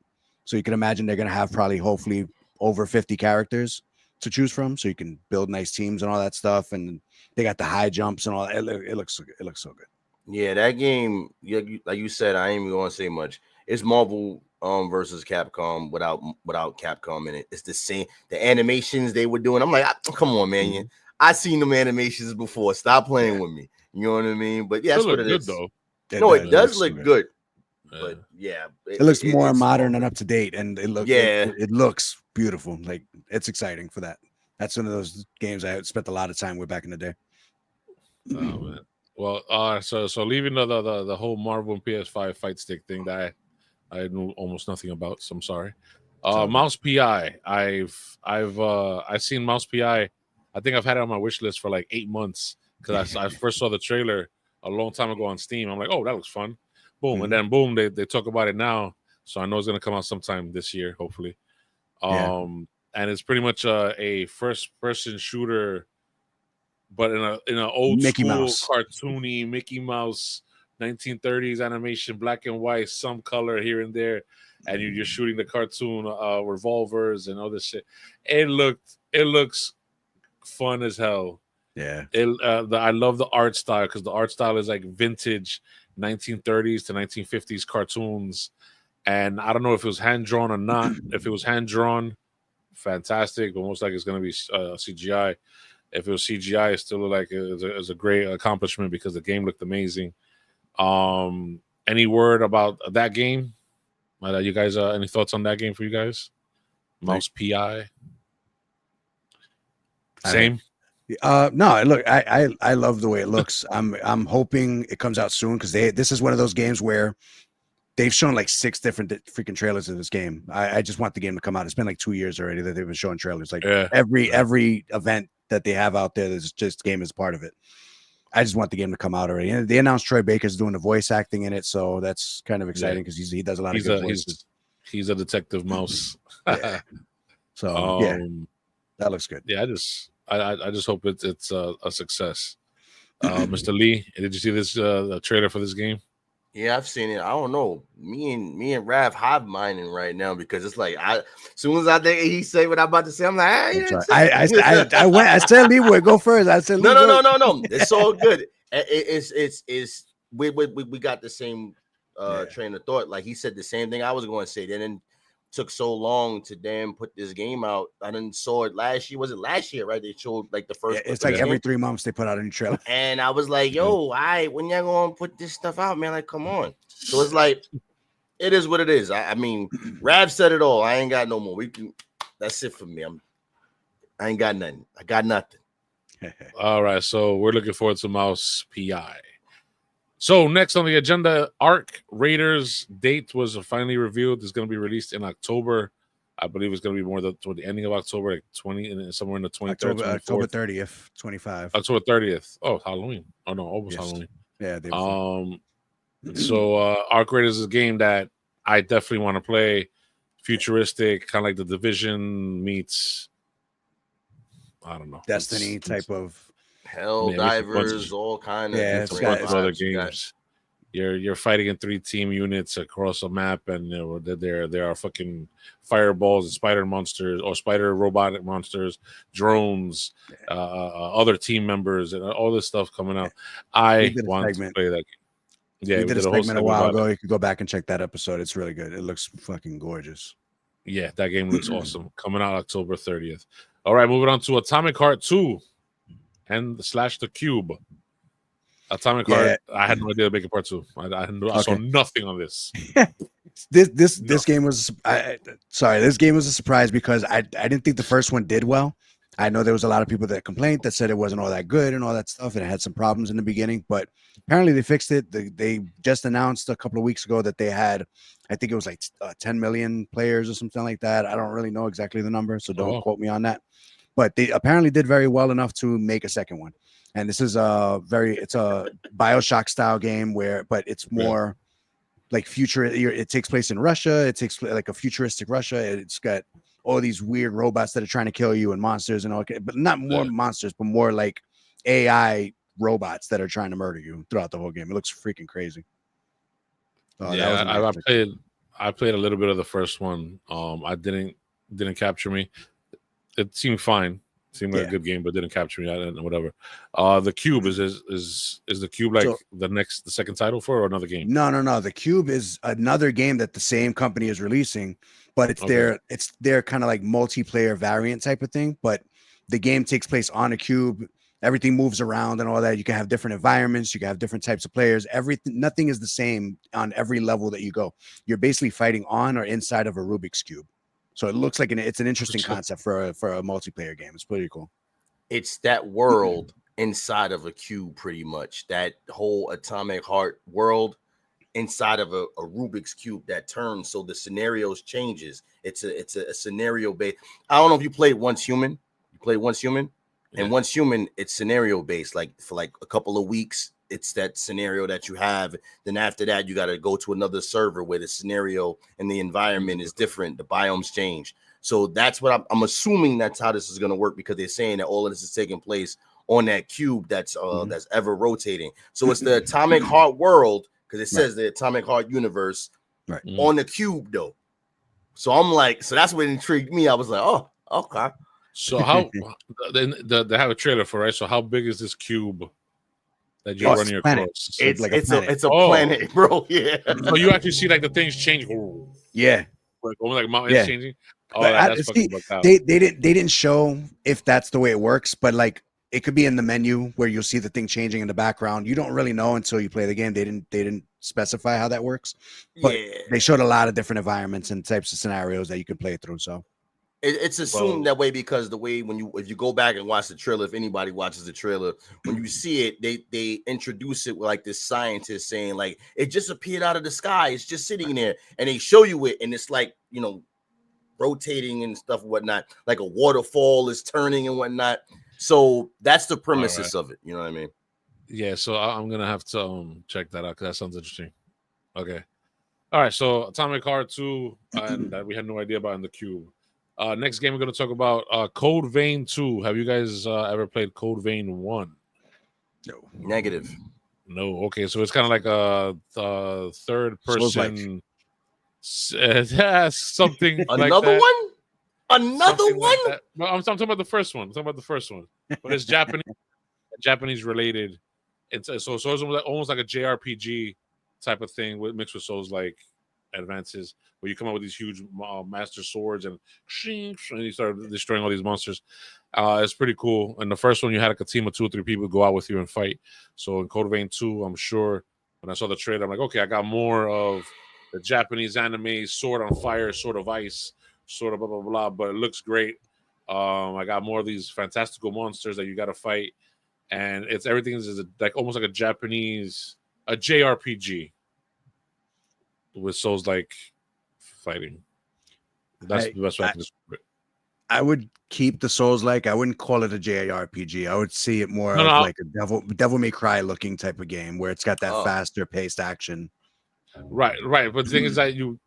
So you can imagine they're gonna have probably hopefully over 50 characters to choose from, so you can build nice teams and all that stuff. And they got the high jumps and all that. It looks so good. Yeah, that game, like you said, I ain't even gonna say much. It's Marvel versus Capcom without Capcom in it. It's the same. The animations they were doing, I'm like, come on, man. Mhm. I seen them animations before. Stop playing with me. You know what I mean? But yeah, that's what it good is. though. No, it does looks so look good. Yeah. But yeah, it looks more it's modern and up to date, and it looks beautiful. Like it's exciting for that. That's one of those games I spent a lot of time with back in the day. Oh man. Well, so leaving the whole Marvel and PS5 fight stick thing that I knew almost nothing about, so I'm sorry. Mouse PI. I've seen Mouse PI. I think I've had it on my wish list for like 8 months because I first saw the trailer a long time ago on Steam. I'm like, oh, that looks fun. Boom, and then boom, they talk about it now, so I know it's gonna come out sometime this year, hopefully. And it's pretty much a first-person shooter, but in a old Mickey school Mouse. cartoony Mickey Mouse 1930s animation, black and white, some color here and there, and you're shooting the cartoon revolvers and all this shit. It looks fun as hell. Yeah. I love the art style because the art style is like vintage 1930s to 1950s cartoons, and I don't know if it was hand drawn or not. If it was hand drawn, fantastic, but most likely it's going to be CGI. If it was CGI, it still looked like it was a great accomplishment because the game looked amazing. Any word about that game? You guys, any thoughts on that game for you guys? Mouse PI. Same. No, look, I love the way it looks. I'm hoping it comes out soon because this is one of those games where they've shown like 6 different freaking trailers of this game. I just want the game to come out. It's been like 2 years already that they've been showing trailers. Like every event that they have out there, there's just game is part of it. I just want the game to come out already. And they announced Troy Baker's doing the voice acting in it, so that's kind of exciting because he does a lot of good voices. He's a detective mouse. So that looks good. Yeah, I just hope it's a success. Mr. Lee, did you see this trailer for this game? Yeah, I've seen it. I don't know. Me and Rav hive minding right now because it's like as soon as I think he say what I'm about to say, I'm like, I said Lee would go first. I said no. It's all good. It's we got the same train of thought. Like he said the same thing I was going to say. Then took so long to damn put this game out. I didn't saw it last year. Was it last year? Right? They showed like the first. It's like every 3 months they put out a new trailer. And I was like, yo, when y'all gonna put this stuff out, man? Like, come on. So it's like, it is what it is. I mean, Rav said it all. I ain't got no more. That's it for me. I ain't got nothing. I got nothing. All right, so we're looking forward to Mouse PI. So next on the agenda, Arc Raiders date was finally revealed. It's going to be released in October. I believe it's going to be more toward the ending of October, like somewhere in the 23rd, October 30th, 25. October 30th. Oh, Halloween. Oh no, almost Halloween. Yeah. So Arc Raiders is a game that I definitely want to play. Futuristic, kind of like the Division meets, I don't know, Destiny type of Hell divers, all kind of different other games. You're fighting in 3 team units across a map, and there are fucking fireballs and spider monsters or spider robotic monsters, drones, other team members, and all this stuff coming out. I want to play that game. Yeah, we did a segment a while ago. You could go back and check that episode. It's really good. It looks fucking gorgeous. Yeah, that game looks awesome. Coming out October 30th. All right, moving on to Atomic Heart 2 and the Cube. Atomic Heart, I had no idea to make a part 2. I saw nothing on this. This game was this game was a surprise because I didn't think the first one did well. I know there was a lot of people that complained that said it wasn't all that good and all that stuff, and it had some problems in the beginning, but apparently they fixed it. They just announced a couple of weeks ago that they had, I think it was like 10 million players or something like that. I don't really know exactly the number, so don't quote me on that. but they apparently did very well enough to make a second one. And this is it's a BioShock style game but it's more like future. It takes place in Russia. It takes like a futuristic Russia. It's got all these weird robots that are trying to kill you and monsters and all, but not more monsters, but more like AI robots that are trying to murder you throughout the whole game. It looks freaking crazy. I played a little bit of the first one. I didn't capture me. It seemed fine. It seemed like a good game, but didn't capture me. I didn't know, whatever. The Cube is the Cube like the second title for or another game? No. The Cube is another game that the same company is releasing, but it's their kind of like multiplayer variant type of thing. But the game takes place on a cube. Everything moves around and all that. You can have different environments. You can have different types of players. Nothing is the same on every level that you go. You're basically fighting on or inside of a Rubik's Cube. So it looks like it's an interesting concept for a multiplayer game. It's pretty cool. It's that world inside of a cube, pretty much. That whole Atomic Heart world inside of a Rubik's Cube that turns, so the scenarios changes. It's a scenario based. I don't know if you played Once Human. You played Once Human? And Once Human, it's scenario based. Like for like a couple of weeks, it's that scenario that you have. Then after that, you got to go to another server where the scenario and the environment is different. The biomes change. So that's what I'm assuming that's how this is going to work, because they're saying that all of this is taking place on that cube that's ever rotating. So it's the Atomic Heart world, because it says the Atomic Heart universe on the cube though. So I'm like, so that's what intrigued me. I was like, oh, okay. So how they have a trailer for, right? So how big is this cube that you're running across? It's a planet, bro. Yeah. So you actually see like the things change. Yeah. Like mountains changing. Oh, that's fucking bugged out. They didn't show if that's the way it works, but like it could be in the menu where you'll see the thing changing in the background. You don't really know until you play the game. They didn't specify how that works, but they showed a lot of different environments and types of scenarios that you could play through. So it's assumed that way, because the way if you go back and watch the trailer, if anybody watches the trailer, when you see it, they introduce it with like this scientist saying like it just appeared out of the sky, it's just sitting there, and they show you it, and it's like, you know, rotating and stuff and whatnot, like a waterfall is turning and whatnot. So that's the premises of it. You know what I mean? Yeah. So I'm gonna have to check that out, because that sounds interesting. Okay. All right. So Atomic Heart 2, and that we had no idea about in the Cube. Next game we're going to talk about Code Vein 2. Have you guys ever played Code Vein 1? No. Negative. No. Okay, so it's kind of like a third person. Something another like one? Another something one? Like no, I'm talking about the first one. But it's Japanese related. It's almost like a JRPG type of thing mixed with Souls-like advances, where you come up with these huge master swords and you start destroying all these monsters. It's pretty cool. In the first one, you had a team of 2 or 3 people go out with you and fight. So in Code Vein 2, I'm sure when I saw the trailer, I'm like, okay, I got more of the Japanese anime sword on fire, sword of ice, sort of blah blah blah. But it looks great. I got more of these fantastical monsters that you got to fight, and everything is like almost like a JRPG with Souls like fighting. That's the best way I can describe it. I would keep the Souls like. I wouldn't call it a JRPG. I would see it more like a Devil May Cry looking type of game, where it's got that faster paced action. Right. But the thing is that in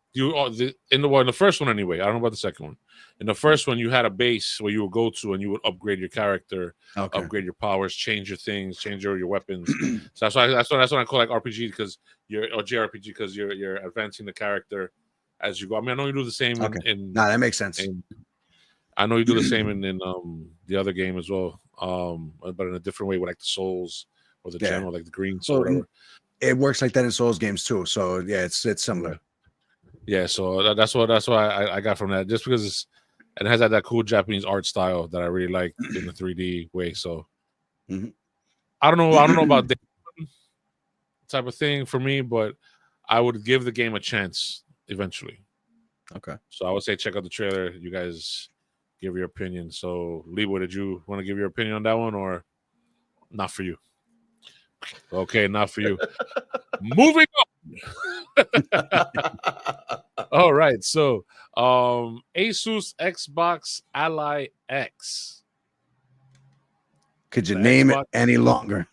the first one anyway. I don't know about the second one. In the first one, you had a base where you would go to and you would upgrade your character, upgrade your powers, change your things, change your weapons. So that's what I call like RPG, because JRPG, because you're advancing the character as you go. I mean, I know you do the same in that makes sense. I know you do the same in the other game as well, but in a different way with like the souls or the gem or like the green soul, whatever. It works like that in Souls games too. So yeah, it's similar. Yeah, so that's why I got from that, just because it has that cool Japanese art style that I really like in the 3D way. So I don't know about that type of thing for me, but I would give the game a chance eventually. Okay. So I would say check out the trailer. You guys give your opinion. So Libo, did you want to give your opinion on that one, or not for you? Okay, not for you. Moving on. All right, so Asus Xbox Ally X. Could you name it any longer?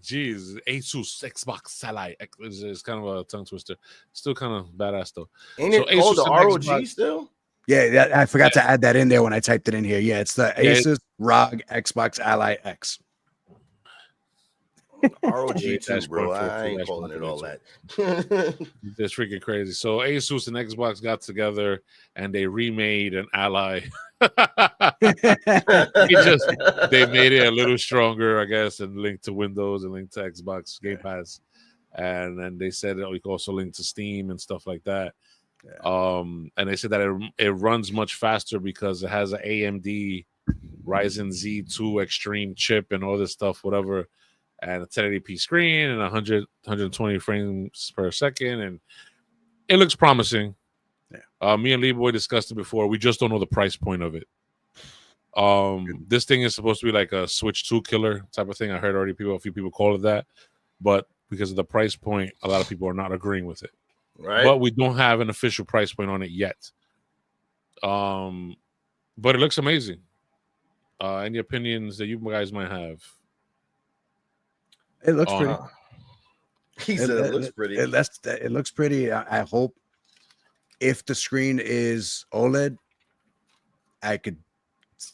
Jeez, Asus Xbox Ally is kind of a tongue twister. Still kind of badass though. Ain't it called the ROG still? Yeah, I forgot to add that in there when I typed it in here. Yeah, it's the Asus ROG Xbox Ally X. ROG too, bro. I ain't calling it all that. That's freaking crazy. So Asus and Xbox got together and they remade an Ally. They made it a little stronger, I guess, and linked to Windows and linked to Xbox Game Pass. And then they said we can also link to Steam and stuff like that. Yeah. And they said that it runs much faster because it has an AMD Ryzen Z2 Extreme chip and all this stuff, whatever, and a 1080p screen and 120 frames per second, and it looks promising. Yeah. Me and Lee Boy discussed it before. We just don't know the price point of it. This thing is supposed to be like a Switch 2 killer type of thing. I heard already a few people call it that, but because of the price point, a lot of people are not agreeing with it. Right. But we don't have an official price point on it yet. But it looks amazing. Any opinions that you guys might have? It looks pretty. He said it looks pretty. It looks pretty. I hope if the screen is OLED, I could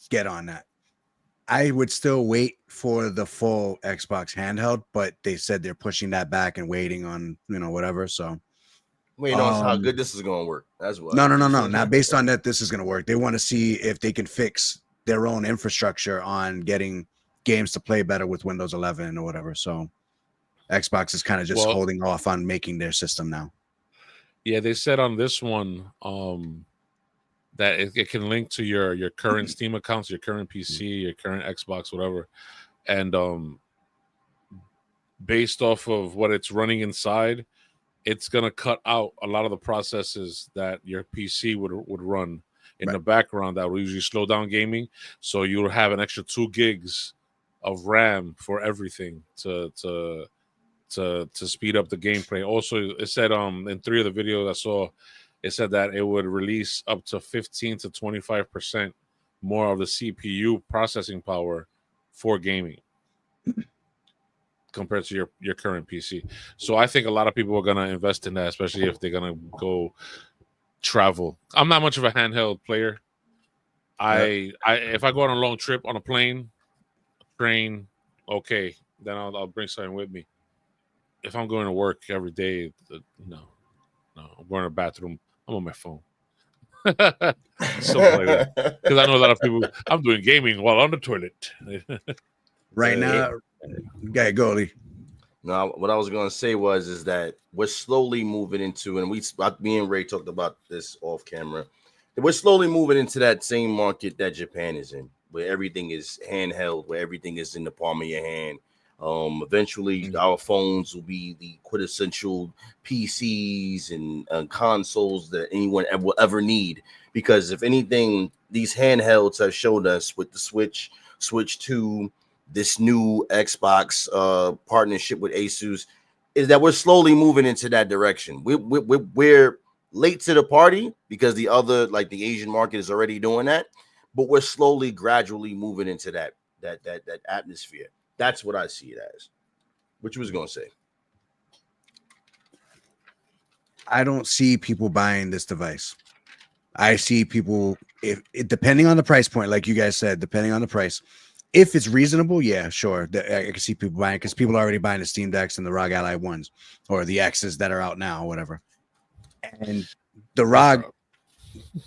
get on that. I would still wait for the full Xbox handheld, but they said they're pushing that back and waiting on, whatever. So wait on how good this is going to work. That's what. No. Not based on that. This is going to work. They want to see if they can fix their own infrastructure on getting games to play better with Windows 11 or whatever. So Xbox is kind of just holding off on making their system now. Yeah, they said on this one that it can link to your current Steam accounts, your current PC, your current Xbox, whatever. And based off of what it's running inside, it's going to cut out a lot of the processes that your PC would run in the background that would usually slow down gaming. So you'll have an extra 2 gigs of RAM for everything to speed up the gameplay. Also, it said in 3 of the videos I saw, it said that it would release up to 15 to 25% more of the CPU processing power for gaming compared to your current PC. So I think a lot of people are gonna invest in that, especially if they're gonna go travel. I'm not much of a handheld player. If I go on a long trip on a plane, train, okay, then I'll bring something with me. If I'm going to work every day, no, I'm going to the bathroom. I'm on my phone. Something like that. Because I know a lot of people. I'm doing gaming while on the toilet. Right now, okay, go Lee. No, what I was going to say is that we're slowly moving into, and me and Ray talked about this off camera. We're slowly moving into that same market that Japan is in, where everything is handheld, where everything is in the palm of your hand. Eventually, our phones will be the quintessential PCs and consoles that anyone will ever need. Because if anything, these handhelds have showed us with the Switch 2, this new Xbox partnership with Asus, is that we're slowly moving into that direction. We're late to the party because the other, like the Asian market, is already doing that, but we're slowly, gradually moving into that atmosphere. That's what I see it as. What you was gonna say? I don't see people buying this device. I see people, depending on the price point, like you guys said, depending on the price. If it's reasonable, yeah, sure. I can see people buying, because people are already buying the Steam Decks and the ROG Ally 1s or the X's that are out now, or whatever. And the ROG,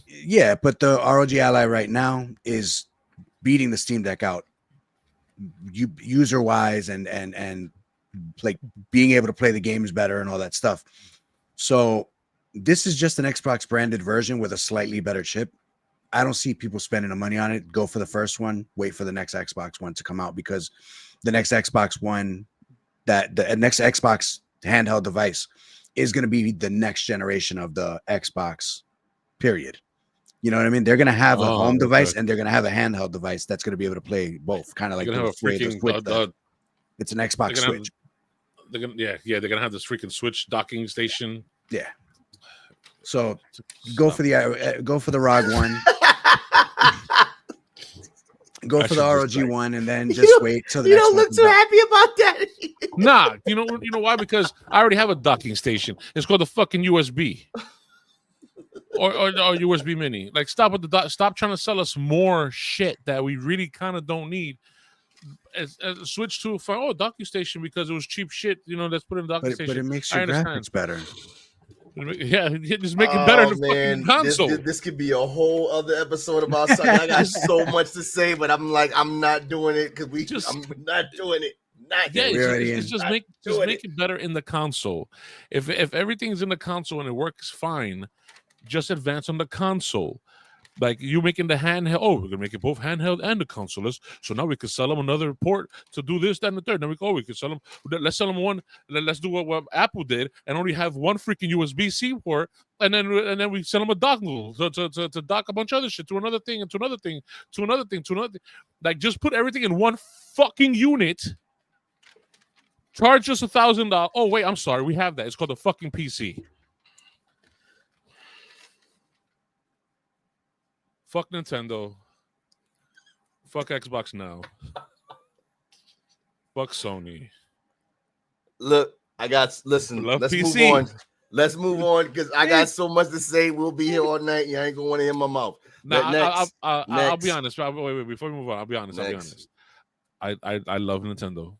yeah, but the ROG Ally right now is beating the Steam Deck out, user wise, and like being able to play the games better and all that stuff. So this is just an Xbox branded version with a slightly better chip. I don't see people spending the money on it. Go for the first one, wait for the next Xbox One to come out, because the next Xbox One, the next Xbox handheld device is going to be the next generation of the Xbox, period. You know what I mean? They're going to have a home device and they're going to have a handheld device that's going to be able to play both, kind of like the Switch. It's an Xbox Switch. They're going to have this freaking Switch docking station. Yeah. So go for the ROG One. Go I for the should ROG just, like- one and then just wait till the You next don't one look comes too out. happy about that. Nah, you know why? Because I already have a docking station. It's called the fucking USB. Or USB mini. Like, stop with the stop trying to sell us more shit that we really kind of don't need. As switch to docking station because it was cheap shit. You know, let's put in a docking station. But it makes your graphics better. Yeah, just make it better in the fucking console. This could be a whole other episode about something. I got so much to say, but I'm not doing it because I'm not doing it. It's just make it better in the console. If everything's in the console and it works fine, just advance on the console. Like you making the handheld. Oh, we're gonna make it both handheld and the console. So now we can sell them another port to do this, that, and the third. Then we can sell them. Let's sell them one. Let's do what Apple did and only have one freaking USB-C port, and then we sell them a dongle to dock a bunch of other shit to another thing and to another thing to another thing to another thing. Like just put everything in one fucking unit. Charge us $1,000. Oh wait, I'm sorry. We have that. It's called the fucking PC. Fuck Nintendo. Fuck Xbox now. Fuck Sony. Look, let's PC. move on. Let's move on because I got so much to say. We'll be here all night. You ain't gonna want to hear my mouth. I'll be honest. Wait, before we move on, I'll be honest. I love Nintendo.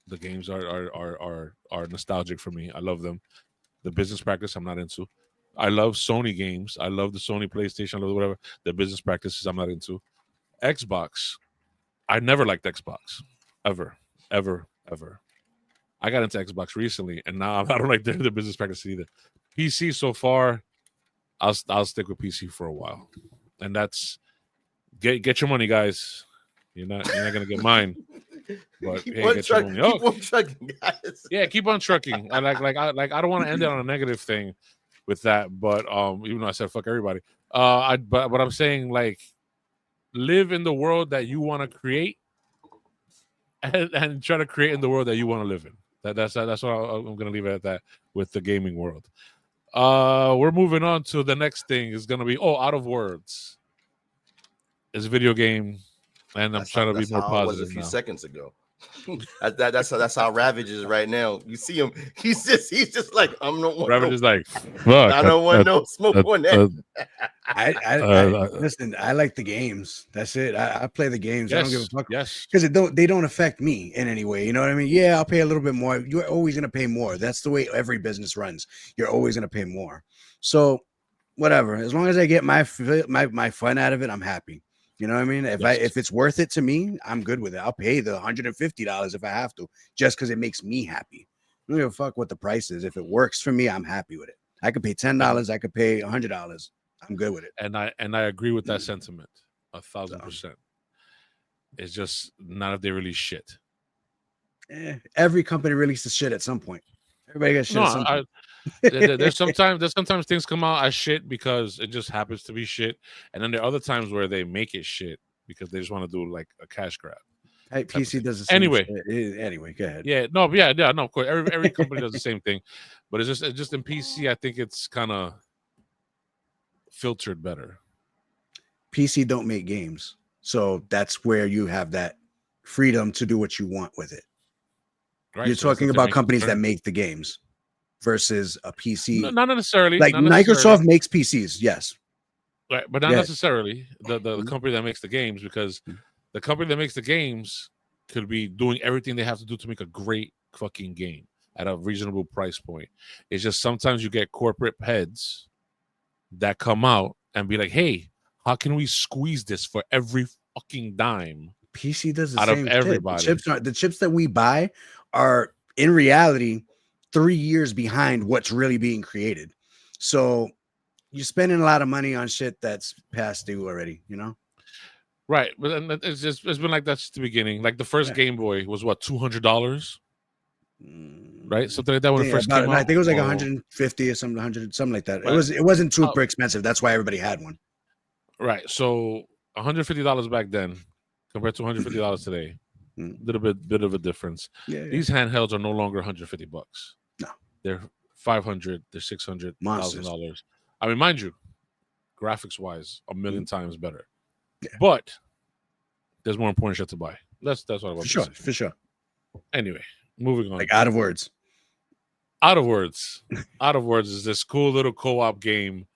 The games are nostalgic for me. I love them. The business practice I'm not into. I love Sony games. I love the Sony PlayStation. I love whatever. The business practices I'm not into. Xbox. I never liked Xbox. Ever. I got into Xbox recently, and now I don't like the business practices either. PC so far, I'll stick with PC for a while. And that's get your money, guys. You're not gonna get mine. But keep hey, on get your money. keep on trucking, guys. Yeah, keep on trucking. I don't want to end it on a negative thing with that, but even though I said fuck everybody, but I'm saying like live in the world that you want to create, and try to create in the world that you want to live in. That's what I'm gonna leave it at that with the gaming world. We're moving on to the next thing. Is gonna be Out of Words. It's a video game, and I'm trying to be more positive. Was a few seconds ago. That's how Ravage is right now. You see him. He's just like I'm no one. Ravage is like, fuck. I don't want no smoke on that. Listen. I like the games. That's it. I play the games. Yes, I don't give a fuck. Yes, because they don't affect me in any way. You know what I mean? Yeah, I'll pay a little bit more. You're always gonna pay more. That's the way every business runs. You're always gonna pay more. So whatever. As long as I get my fun out of it, I'm happy. You know what I mean? If it's worth it to me, I'm good with it. I'll pay the $150 if I have to, just because it makes me happy. I don't give a fuck what the price is. If it works for me, I'm happy with it. I could pay $10. I could pay $100. I'm good with it. And I agree with that sentiment 1,000%. It's just not if they release shit. Every company releases shit at some point. Everybody gets shit at some point. There's sometimes things come out as shit because it just happens to be shit, and then there are other times where they make it shit because they just want to do like a cash grab. PC does the same anyway. Shit. Anyway, go ahead. Yeah, no, of course. Every company does the same thing, but it's just in PC. I think it's kind of filtered better. PC don't make games, so that's where you have that freedom to do what you want with it. Right. You're talking about companies that make the games versus a PC. No, not necessarily. Like Microsoft makes PCs, yes. Right, but not necessarily the company that makes the games, because the company that makes the games could be doing everything they have to do to make a great fucking game at a reasonable price point. It's just sometimes you get corporate heads that come out and be like, hey, how can we squeeze this for every fucking dime? PC does the out same of everybody. The chips that we buy are in reality 3 years behind what's really being created. So you're spending a lot of money on shit that's past due already, you know? Right. But it's been like that since the beginning. Like the first Game Boy was what, $200? Right? Something like that when it first came out. I think it was like 150 or something, 100, something like that. Right. It wasn't super expensive. That's why everybody had one. Right. So $150 back then compared to $150 today. Little bit of a difference. These handhelds are no longer $150. No, they're $500, they're $600,000. I mean, mind you, graphics wise, a million times better. But there's more important shit to buy. That's what I'm about to say. For sure. Anyway, moving on. Like out of words. Out of Words. Out of Words is this cool little co-op game.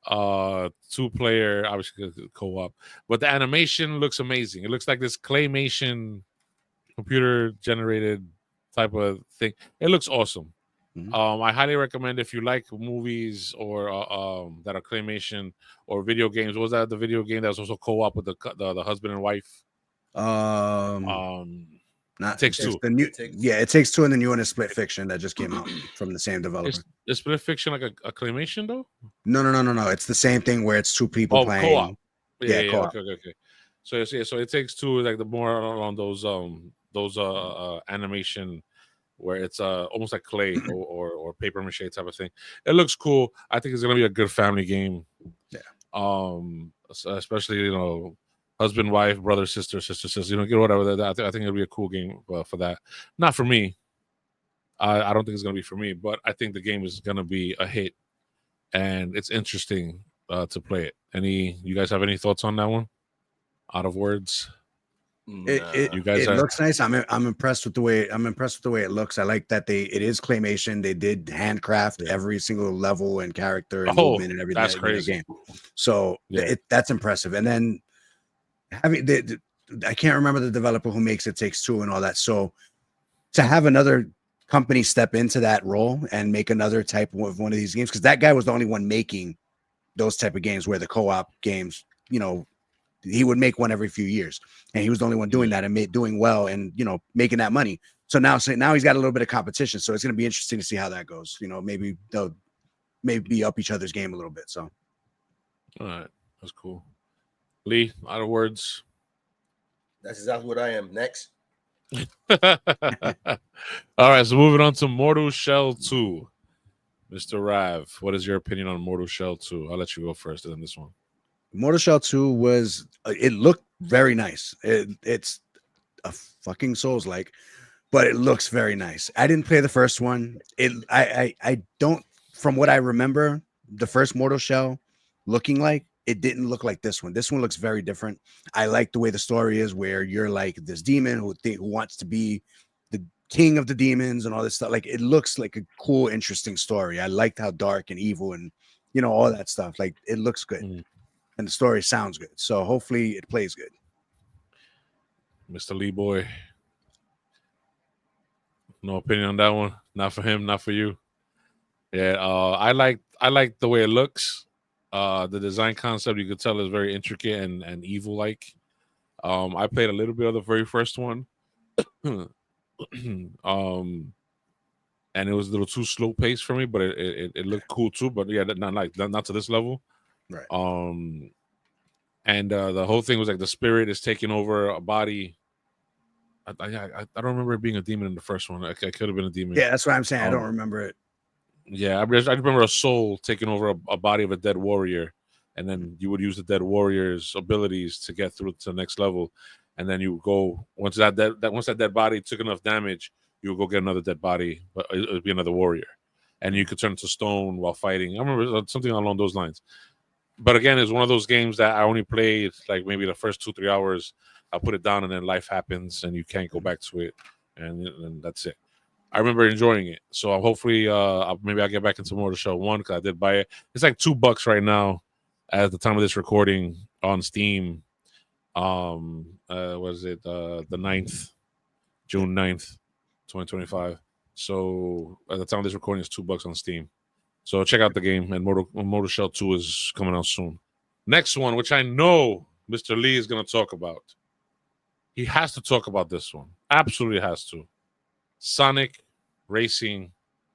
2-player, obviously co-op. But the animation looks amazing. It looks like this claymation computer-generated type of thing. It looks awesome. Mm-hmm. I highly recommend if you like movies or that are claymation or video games. What was that the video game that was also co-op with the husband and wife? Not Takes Two. It Takes Two, and the new one is Split Fiction that just came out from the same developer. Is Split Fiction like a claymation though? No. It's the same thing where it's two people playing. Co-op. Yeah, co-op. Okay. So It Takes Two is like the more along those animation where it's almost like clay or paper mache type of thing. It looks cool. I think it's gonna be a good family game. Yeah. Especially husband, wife, brother, sister, whatever. I think it'll be a cool game for that. Not for me. I don't think it's gonna be for me, but I think the game is gonna be a hit, and it's interesting to play it. You guys have any thoughts on that one? Out of Words. It looks nice. I'm impressed with the way it looks. I like that it is claymation. They did handcraft every single level and character and movement and everything. That's crazy. Game. So that's impressive. And then I can't remember the developer who makes It Takes Two and all that. So to have another company step into that role and make another type of one of these games, because that guy was the only one making those type of games where the co-op games, he would make one every few years, and he was the only one doing that and doing well and making that money. So now he's got a little bit of competition. So it's going to be interesting to see how that goes. Maybe they'll up each other's game a little bit. So, all right, that's cool. Lee, Out of Words. That's exactly what I am. Next. All right, so moving on to Mortal Shell 2. Mr. Rav, what is your opinion on Mortal Shell 2? I'll let you go first on this one. Mortal Shell 2 it looked very nice. It's a fucking Souls-like, but it looks very nice. I didn't play the first one. I don't, from what I remember, the first Mortal Shell looking like, it didn't look like this one. This one looks very different. I like the way the story is, where you're like this demon who wants to be the king of the demons and all this stuff. Like, it looks like a cool, interesting story. I liked how dark and evil and all that stuff. Like, it looks good. And the story sounds good. So hopefully it plays good. Mr. Lee Boy. No opinion on that one. Not for him, not for you. Yeah, I like the way it looks. The design concept, you could tell, is very intricate and evil-like. I played a little bit of the very first one. And it was a little too slow paced for me, but it looked cool too. But yeah, not to this level. Right. And the whole thing was like the spirit is taking over a body. I don't remember it being a demon in the first one. I could have been a demon. Yeah, that's what I'm saying. I don't remember it. Yeah, I remember a soul taking over a body of a dead warrior, and then you would use the dead warrior's abilities to get through to the next level, and then you go once that dead body took enough damage, you would go get another dead body, but it would be another warrior, and you could turn into stone while fighting. I remember something along those lines. But again, it's one of those games that I only played like maybe the first 2-3 hours. I put it down, and then life happens, and you can't go back to it, and that's it. I remember enjoying it, so hopefully, maybe I'll get back into Mortal Shell 1 because I did buy it. It's like $2 right now at the time of this recording on Steam. Was it the 9th, June 9th, 2025? So at the time of this recording, it's $2 on Steam. So check out the game, and Mortal Shell 2 is coming out soon. Next one, which I know Mr. Lee is going to talk about. He has to talk about this one. Absolutely has to. Sonic Racing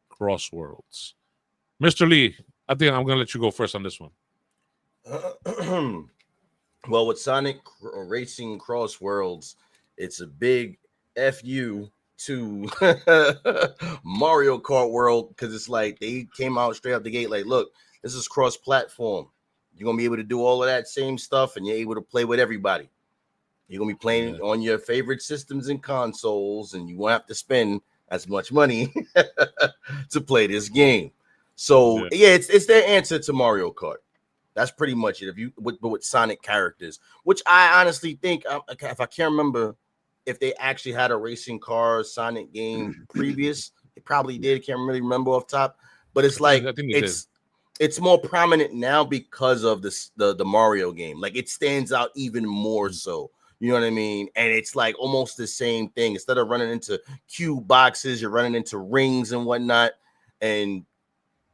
Cross Worlds. Mr. Lee, I think I'm going to let you go first on this one. Well, with Sonic Racing Cross Worlds, it's a big FU to Mario Kart World, because it's like they came out straight out the gate like, look, this is cross-platform. You're going to be able to do all of that same stuff, and you're able to play with everybody. You're going to be playing on your favorite systems and consoles, and you won't have to spend as much money to play this game. So, yeah, it's their answer to Mario Kart. That's pretty much it. If you with Sonic characters, which I honestly think, if I can't remember if they actually had a racing car Sonic game previous, they probably did. Can't really remember off top, but it's like I think it's more prominent now because of the Mario game. Like it stands out even more so. You know what I mean? And it's like almost the same thing. Instead of running into cube boxes, you're running into rings and whatnot. And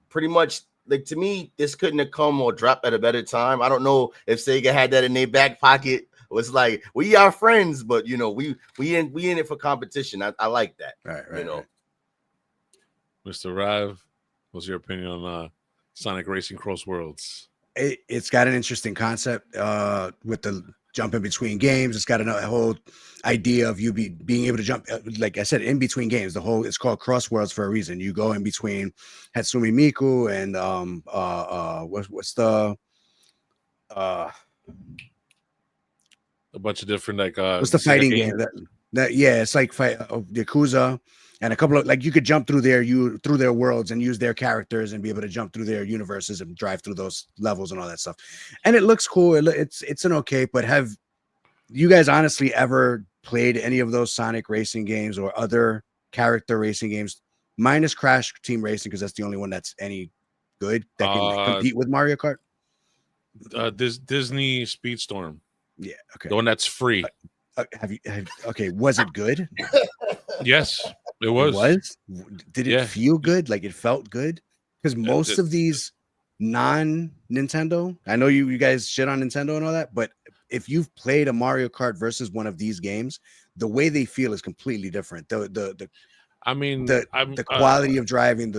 pretty much, like, to me, this couldn't have come or dropped at a better time. I don't know if Sega had that in their back pocket. It was like, we are friends, but you know, we in it for competition. I like that. Right. You know, Mr. Rav, what's your opinion on Sonic Racing Cross Worlds? It's got an interesting concept with the jumping between games. It's got a whole idea of you being able to jump, like I said, in between games. It's called Cross Worlds for a reason. You go in between Hatsune Miku and what's the a bunch of different what's the fighting game that it's like Yakuza and a couple of, like, you could jump through their worlds and use their characters and be able to jump through their universes and drive through those levels and all that stuff. And it looks cool. It's an okay, but have you guys honestly ever played any of those Sonic racing games or other character racing games, minus Crash Team Racing, because that's the only one that's any good that can compete with Mario Kart? Disney Speedstorm. Yeah, okay. The one that's free. Okay, was it good? Yes, it was. Did it feel good? Like, it felt good? Because most of these non-Nintendo, I know you guys shit on Nintendo and all that, but if you've played a Mario Kart versus one of these games, the way they feel is completely different. The quality of driving,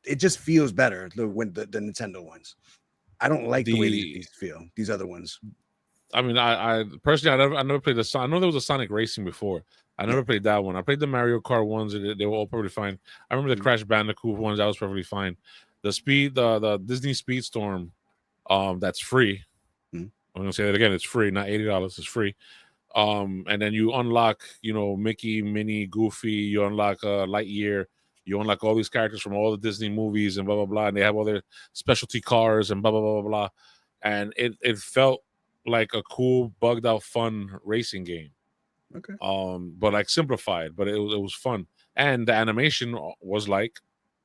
it just feels better when the Nintendo ones. I don't like the way these feel. These other ones. I mean, I personally, I never played I know there was a Sonic Racing before. I never played that one. I played the Mario Kart ones. They were all perfectly fine. I remember the Crash Bandicoot ones. That was perfectly fine. The Disney Speedstorm, that's free. I'm gonna say that again. It's free, not $80. It's free. And then you unlock, Mickey, Minnie, Goofy. You unlock Lightyear. You unlock all these characters from all the Disney movies and blah blah blah. And they have all their specialty cars and blah blah blah blah blah. And it felt like a cool, bugged out, fun racing game. Okay. But like simplified, but it was fun. And the animation was like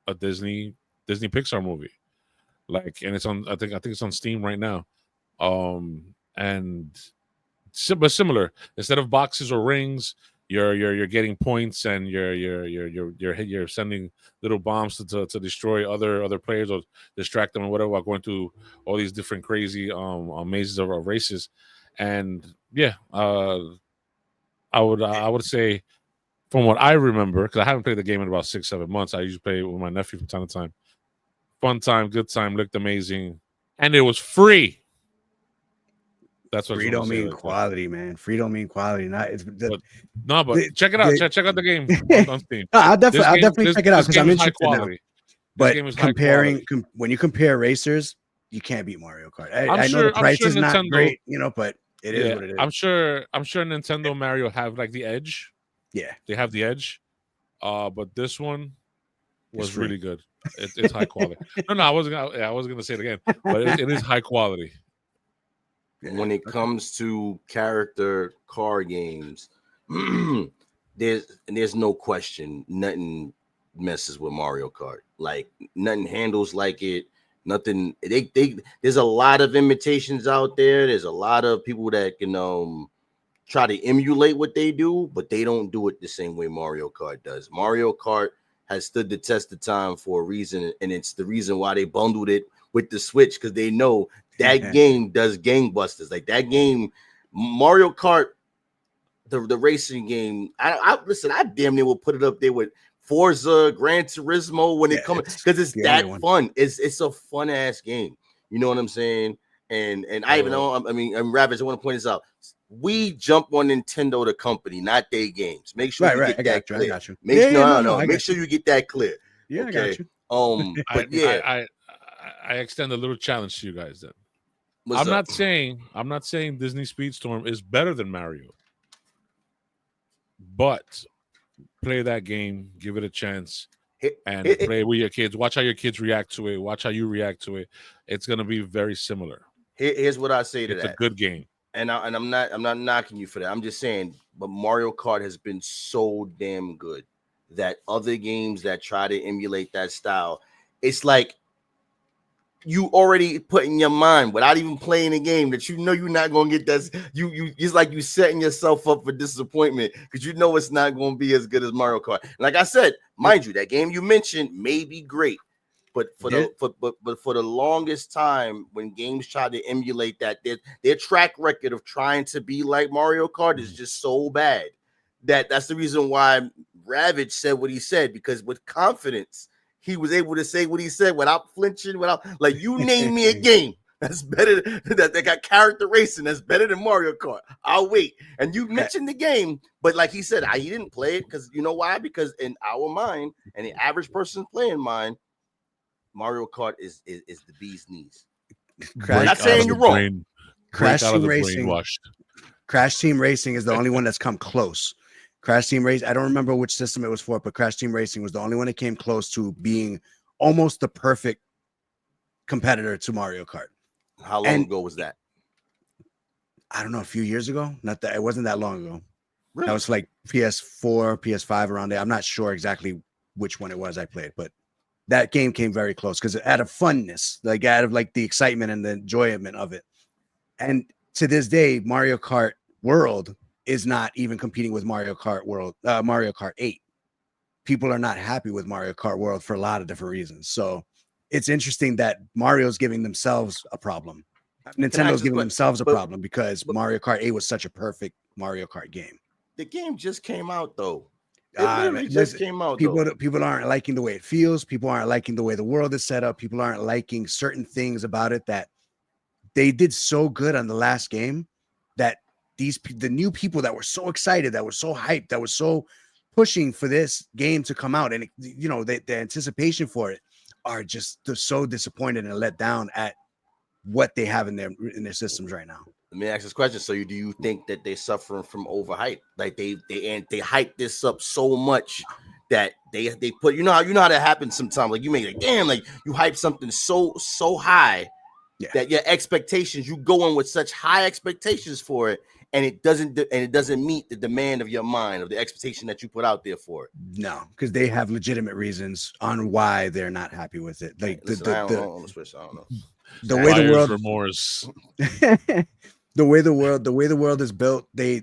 a Disney Pixar movie. Like, and it's on, I think it's on Steam right now. And but similar. Instead of boxes or rings, you're getting points, and you're sending little bombs to destroy other players or distract them or whatever, while going through all these different crazy mazes of races. And yeah, I would say, from what I remember, because I haven't played the game in about 6-7 months. I usually play it with my nephew from time to time. Fun time, good time, looked amazing, and it was free. That's what free don't mean quality, man. Free don't mean quality. But check it out. Check out the game on Steam. I'll definitely check it out because I'm interested now. But when you compare racers, you can't beat Mario Kart. I know the price is not great, but it is what it is. I'm sure Nintendo Mario have like the edge. Yeah, they have the edge. But this one was really good. It's high quality. No, I wasn't gonna say it again, but it is high quality. When it comes to character car games, there's no question nothing messes with Mario Kart. Like, nothing handles like it. Nothing. There's a lot of imitations out there. There's a lot of people that can try to emulate what they do, but they don't do it the same way Mario Kart does. Mario Kart has stood the test of time for a reason, and it's the reason why they bundled it with the Switch, because they know that game does gangbusters. Like, that game, Mario Kart, the racing game. I damn near will put it up there with Forza, Gran Turismo when it comes, because it's that fun. It's a fun ass game. You know what I'm saying? And I even know. I mean, Ravage, I want to point this out. We jump on Nintendo, the company, not their games. Make sure you get that clear. I got you. Make sure you get that clear. Yeah, okay. I got you. But I extend a little challenge to you guys then. I'm not saying Disney Speedstorm is better than Mario, but play that game, give it a chance, and play with your kids. Watch how your kids react to it. Watch how you react to it. It's gonna be very similar. Here's what I say to It's that. a good game. And I'm not knocking you for that. I'm just saying, but Mario Kart has been so damn good that other games that try to emulate that style, it's like you already put in your mind without even playing a game that you know you're not gonna get that. You it's like you setting yourself up for disappointment because you know it's not gonna be as good as Mario Kart. Like I said, mind you, that game you mentioned may be great. But for the longest time, when games try to emulate that, their track record of trying to be like Mario Kart is just so bad that's the reason why Ravage said what he said, because with confidence he was able to say what he said without flinching, without like you name me a game that's better that they got character racing that's better than Mario Kart. I'll wait. And you mentioned the game, but like he said, he didn't play it because you know why? Because in our mind and the average person playing mind, Mario Kart is the bee's knees. I'm not saying you're wrong. Crash Team Racing is the only one that's come close. Crash Team Racing, I don't remember which system it was for, but Crash Team Racing was the only one that came close to being almost the perfect competitor to Mario Kart. How long ago was that? I don't know, a few years ago. Not that it wasn't that long ago. Really? That was like PS4, PS5 around there. I'm not sure exactly which one it was I played, but that game came very close because out of funness, like out of like the excitement and the enjoyment of it. And to this day, Mario Kart World is not even competing with Mario Kart 8. People are not happy with Mario Kart World for a lot of different reasons. So it's interesting that Mario's giving themselves a problem. Nintendo's giving themselves a problem because Mario Kart 8 was such a perfect Mario Kart game. The game just came out though. It literally just came out. People aren't liking the way it feels. People aren't liking the way the world is set up. People aren't liking certain things about it that they did so good on the last game that the new people that were so excited, that were so hyped, that were so pushing for this game to come out, and the anticipation for it are just so disappointed and let down at what they have in their systems right now. Let me ask this question. So do you think that they're suffering from overhype? Like they hype this up so much that they put, you know how that happens sometimes. Like you make like, damn, like you hype something so high that your expectations, you go in with such high expectations for it, and it doesn't meet the demand of your mind, of the expectation that you put out there for it. No, because they have legitimate reasons on why they're not happy with it. Like I don't know. The way the world remorse. the way the world is built, they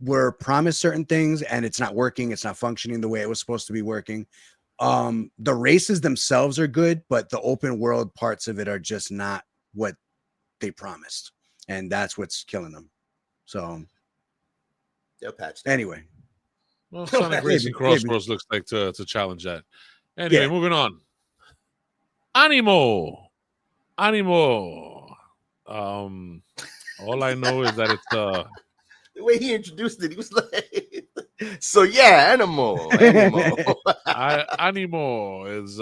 were promised certain things and it's not working. It's not functioning the way it was supposed to be working. The races themselves are good, but the open world parts of it are just not what they promised, and that's what's killing them. So they'll patch that. Anyway. Well, Sonic Racing Crossroads looks like to challenge that. Anyway, moving on. Animo. All I know is that it's the way he introduced it, he was like, so yeah, Animo. Animo is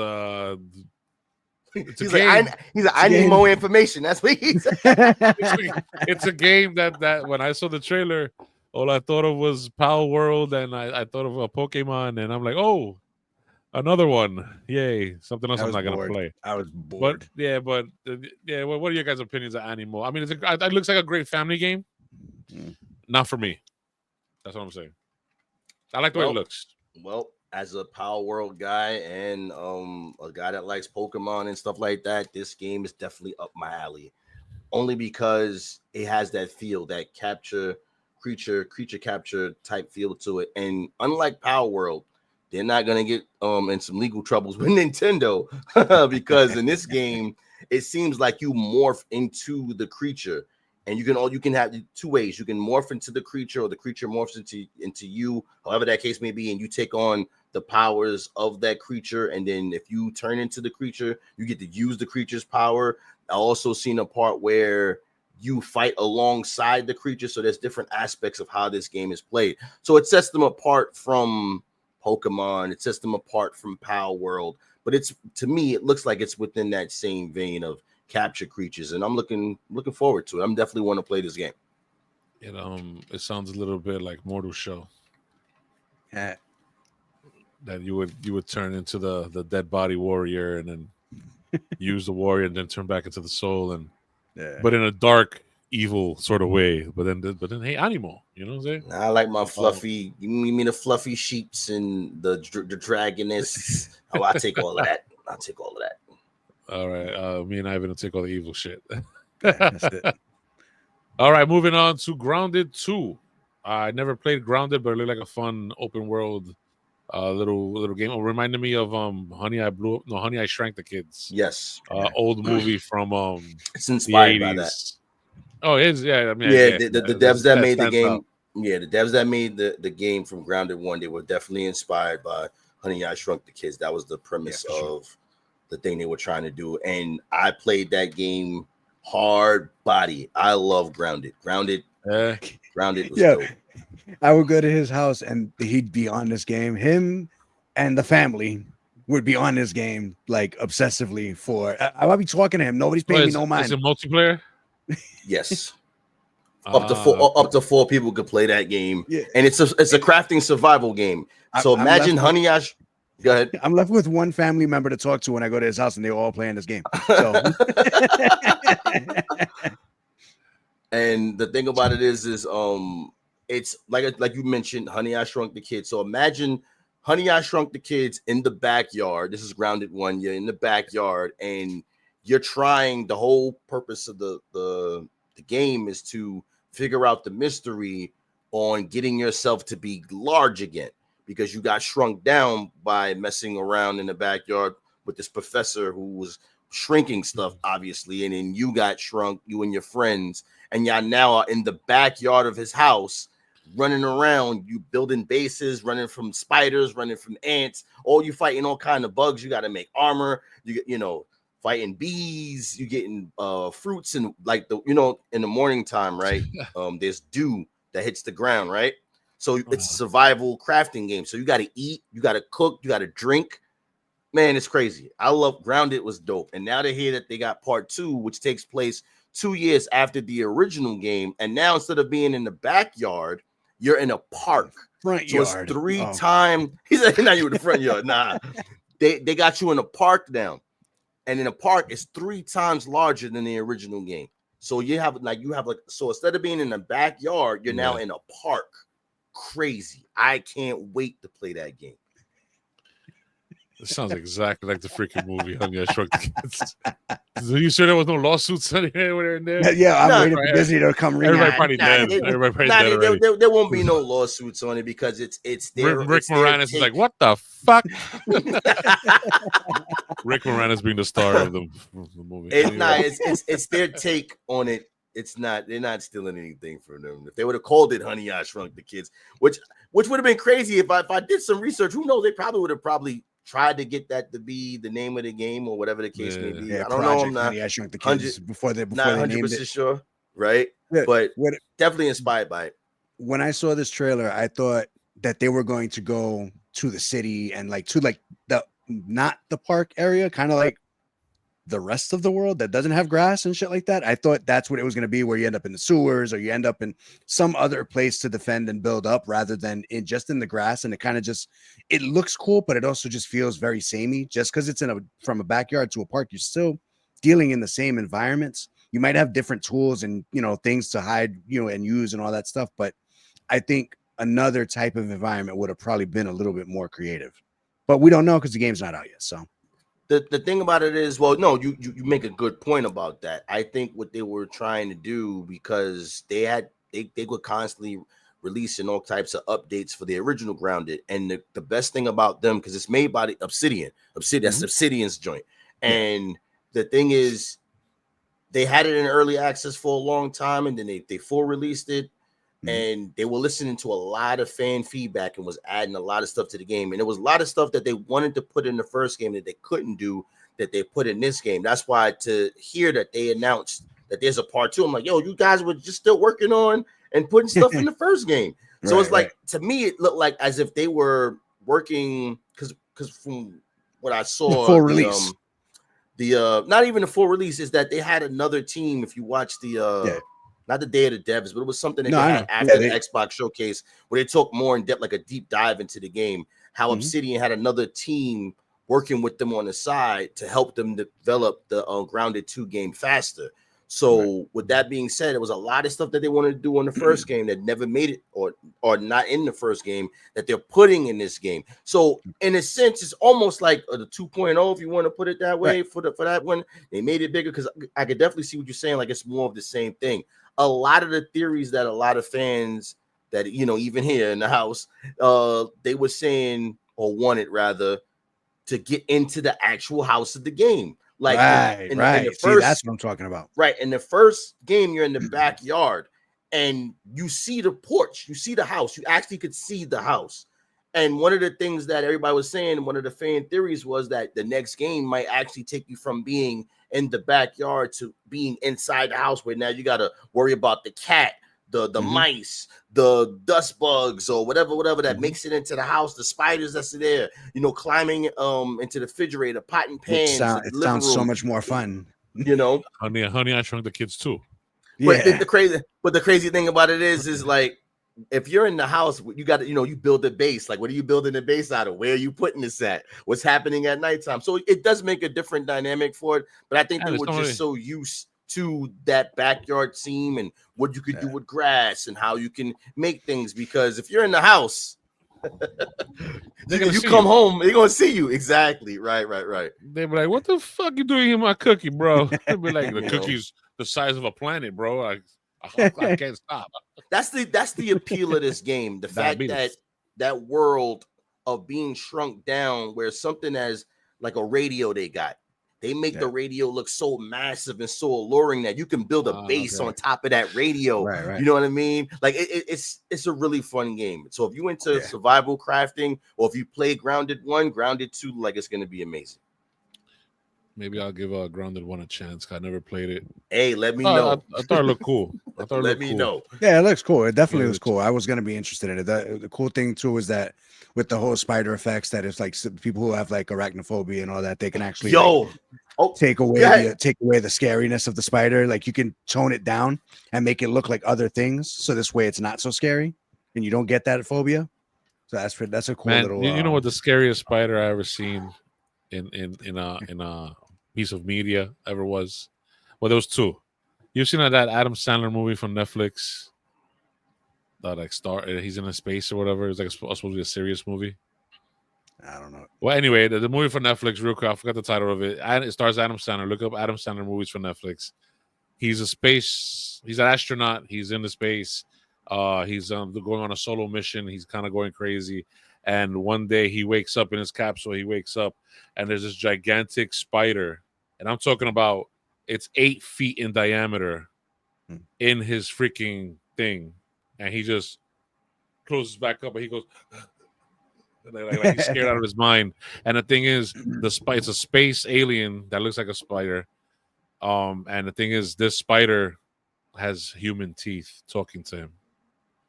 he's like, Animo information. That's what he said. It's a game that when I saw the trailer, all I thought of was Pal World, and I thought of a Pokemon, and I'm like, oh, another one. Yay. Something else I'm not going to play. I was bored. What are your guys' opinions of Animo? I mean, it looks like a great family game. Not for me. That's what I'm saying. I like the way it looks. Well, as a Power World guy and a guy that likes Pokemon and stuff like that, this game is definitely up my alley. Only because it has that feel, that creature capture type feel to it. And unlike Power World, they're not gonna get in some legal troubles with Nintendo because in this game, it seems like you morph into the creature. And you can have two ways. You can morph into the creature, or the creature morphs into you, however that case may be, and you take on the powers of that creature. And then if you turn into the creature, you get to use the creature's power. I also seen a part where you fight alongside the creature. So there's different aspects of how this game is played. So it sets them apart from Pokemon. It sets them apart from Power World. But to me, it looks like it's within that same vein of capture creatures, and I'm looking forward to it. I'm definitely want to play this game. It sounds a little bit like Mortal Shell. Yeah. That you would turn into the dead body warrior and then use the warrior and then turn back into the soul, and but in a dark, evil sort of way. But then, hey, Animo, you know what I'm saying? I like my fluffy. You mean the fluffy sheeps and the dragonists? Oh, I take all of that. I'll take all of that. All right, me and Ivan will take all the evil shit. That's it. All right, moving on to Grounded 2. I never played Grounded, but it looked like a fun open world little game. It reminded me of Honey I Shrank the Kids. Yes. Old movie from it's inspired the 80s. by that. Oh, it is, yeah. I mean, the devs that made the game. Out. Yeah, the devs that made the game from Grounded 1, they were definitely inspired by Honey I Shrunk the Kids. That was the premise of the thing they were trying to do. And I played that game hard body. I love Grounded. Grounded was dope. I would go to his house and he'd be on this game. Him and the family would be on this game like obsessively for. I would be talking to him. Nobody's paying me no mind. Is it multiplayer? Yes. Up to four people could play that game. Yeah. And it's a crafting survival game. So imagine Honey Ash. Go ahead. I'm left with one family member to talk to when I go to his house, and they're all playing this game. So. And the thing about it is it's like you mentioned, Honey I Shrunk the Kids. So imagine Honey I Shrunk the Kids in the backyard. This is Grounded 1. You're in the backyard, and you're trying. The whole purpose of the game is to figure out the mystery on getting yourself to be large again, because you got shrunk down by messing around in the backyard with this professor who was shrinking stuff, obviously, and then you got shrunk, you and your friends, and y'all now are in the backyard of his house, running around, you building bases, running from spiders, running from ants, all you fighting all kind of bugs. You got to make armor, fighting bees, you getting fruits, and like in the morning time, right? There's dew that hits the ground, right? So it's a survival crafting game. So you got to eat, you got to cook, you got to drink. Man, it's crazy. I love Grounded. Was dope. And now they hear that they got part 2, which takes place 2 years after the original game. And now instead of being in the backyard, you're in a park. Front so yard. It's 3 times. He said, "Now you in the front yard." Nah, they got you in a park now, and in a park is 3 times larger than the original game. So you have so instead of being in the backyard, you're now in a park. Crazy. I can't wait to play that game. It sounds exactly like the freaking movie Honey I Shrunk the Kids. Are you sure there was no lawsuits anywhere in there? Yeah, I'm waiting for Disney to come ring. Everybody probably dead. Everybody dead. There won't be no lawsuits on it because it's their. Rick Moranis is like, what the fuck? Rick Moranis being the star of the movie. It's their take on it. It's not. They're not stealing anything from them. If they would have called it Honey I Shrunk the Kids, which would have been crazy if I did some research. Who knows? They probably would have tried to get that to be the name of the game or whatever the case may be. Yeah, I don't know. I'm not. Honey I Shrunk the Kids before they not 100% sure, right? Yeah, but definitely inspired by it. When I saw this trailer, I thought that they were going to go to the city and the not the park area, kind of like the rest of the world that doesn't have grass and shit like that. I thought that's what it was going to be, where you end up in the sewers or you end up in some other place to defend and build up rather than just in the grass. And it kind of it looks cool, but it also just feels very samey. Just because it's from a backyard to a park, you're still dealing in the same environments. You might have different tools and, things to hide, and use and all that stuff. But I think another type of environment would have probably been a little bit more creative, but we don't know because the game's not out yet. So the thing about it is, well, no, you make a good point about that. I think what they were trying to do, because they were constantly releasing all types of updates for the original Grounded, and the best thing about them, because it's made by Obsidian, that's Obsidian's joint, and the thing is, they had it in early access for a long time, and then they full released it. And they were listening to a lot of fan feedback and was adding a lot of stuff to the game. And there was a lot of stuff that they wanted to put in the first game that they couldn't do that they put in this game. That's why to hear that they announced that there's a part 2, I'm like, yo, you guys were just still working on and putting stuff in the first game. So it's like, to me, it looked like as if they were working, because from what I saw, the full release. Not even the full release, is that they had another team. If you watch not the Day of the Devs, but it was something that they had after the Xbox showcase where they took more in depth, like a deep dive into the game, how Obsidian had another team working with them on the side to help them develop the Grounded 2 game faster. So with that being said, it was a lot of stuff that they wanted to do on the first game that never made it, or not in the first game, that they're putting in this game. So in a sense, it's almost like the 2.0, if you want to put it that way, for that one. They made it bigger because I could definitely see what you're saying. Like, it's more of the same thing. A lot of the theories that a lot of fans that, even here in the house, they were saying, or wanted rather, to get into the actual house of the game. Like, in the first, see, that's what I'm talking about. Right. In the first game, you're in the backyard and you see the porch, you see the house, you actually could see the house. And one of the things that everybody was saying, one of the fan theories, was that the next game might actually take you from being in the backyard to being inside the house, where now you got to worry about the cat, the mice, the dust bugs, or whatever that makes it into the house, the spiders that's there, climbing into the refrigerator, pot and pans. It sounds so much more fun. Honey, I Shrunk the Kids too. But the crazy thing about it is like, if you're in the house, you got to, you build a base. Like, what are you building the base out of? Where are you putting this at? What's happening at nighttime? So it does make a different dynamic for it. But I think they were just so used to that backyard scene and what you could do with grass and how you can make things. Because if you're in the house, you come home, they're gonna see you. Exactly. Right. They be like, "What the fuck you doing in my cookie, bro?" They be like, "The cookie's the size of a planet, bro. I can't stop." That's the appeal of this game. The fact that world of being shrunk down, where something as like a radio they make the radio look so massive and so alluring that you can build a base on top of that radio. Right. You know what I mean? Like, it's a really fun game. So if you into survival crafting, or if you play Grounded 1, Grounded 2, like, it's going to be amazing. Maybe I'll give Grounded 1 a chance. I never played it. Hey, let me know. I thought it looked cool. Let me know. Yeah, it looks cool. It definitely looks cool. I was going to be interested in it. The cool thing too is that with the whole spider effects, that it's like people who have like arachnophobia and all that, they can actually take away the scariness of the spider. Like, you can tone it down and make it look like other things, so this way it's not so scary and you don't get that phobia. So that's a cool little. You know what the scariest spider I ever seen in a piece of media ever was? Well, there was two. You've seen that Adam Sandler movie from Netflix? He's in a space or whatever. It's like supposed to be a serious movie. I don't know. Well, anyway, the movie for Netflix, real quick, I forgot the title of it. It stars Adam Sandler. Look up Adam Sandler movies for Netflix. He's an astronaut. He's in the space. He's going on a solo mission. He's kind of going crazy. And one day he wakes up in his capsule. And there's this gigantic spider. And I'm talking about, it's 8 feet in diameter in his freaking thing. And he just closes back up and he goes, like he's scared out of his mind. And the thing is, it's a space alien that looks like a spider. And the thing is, this spider has human teeth talking to him.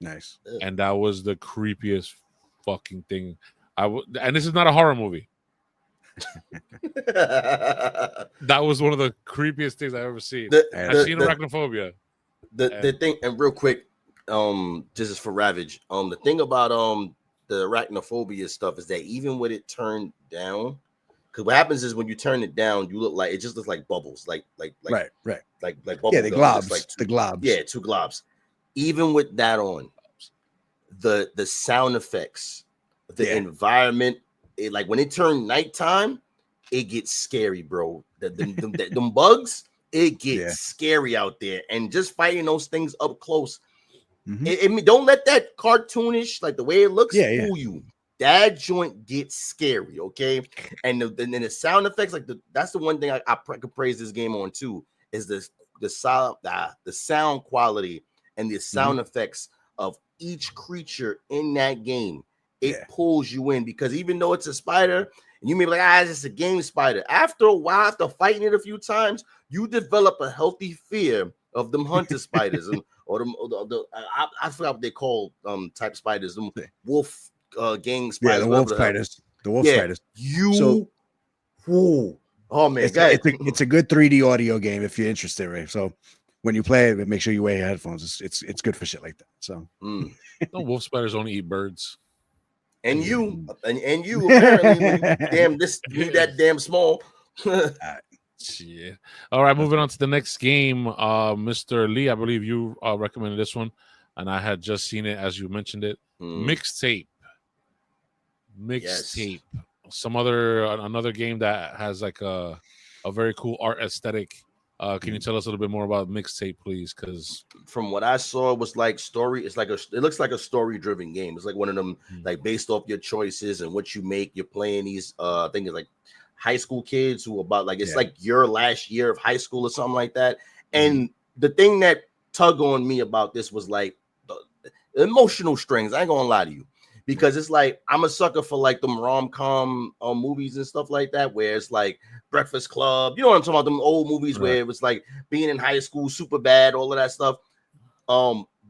Nice. And that was the creepiest fucking thing. And this is not a horror movie. That was one of the creepiest things I've ever seen. I've seen arachnophobia. The thing, and real quick, this is for Ravage. The thing about the arachnophobia stuff is that even when it turned down, because what happens is when you turn it down, you look like, it just looks like bubbles, like right, like bubble the globs, like the globs. Yeah, 2 globs. Even with that on, the sound effects, the environment, like when it turned nighttime, it gets scary, bro. Them bugs, it gets scary out there, and just fighting those things up close. Don't let that cartoonish, like the way it looks, fool you. That joint gets scary, okay? And then the sound effects, like that's the one thing I could praise this game on too, is the sound quality and the sound effects of each creature in that game. It pulls you in, because even though it's a spider, and you may be like, it's just a game spider. After a while, after fighting it a few times, you develop a healthy fear of them hunter spiders, and I forgot what they call type spiders, them wolf gang spiders. Yeah, the wolf spiders. The wolf spiders. Oh man, it's a good 3D audio game if you're interested, right? So when you play it, make sure you wear your headphones. It's good for shit like that. So no, wolf spiders only eat birds. And you apparently, when you need that damn small. Yeah. All right, moving on to the next game. Mr. Lee, I believe you recommended this one, and I had just seen it as you mentioned it. Mixtape. Mixtape. Yes. Some another game that has like a very cool art aesthetic. Can you tell us a little bit more about Mixtape, please? Because from what I saw, it was like story. It's like it looks like a story-driven game. It's like one of them, like based off your choices and what you make. You're playing these. I think it's like high school kids who about like it's like your last year of high school or something like that. And the thing that tugged on me about this was like the emotional strings. I ain't gonna lie to you. Because it's like I'm a sucker for like them rom-com movies and stuff like that, where it's like Breakfast Club, you know what I'm talking about? Them old movies where it was like being in high school, super bad, all of that stuff.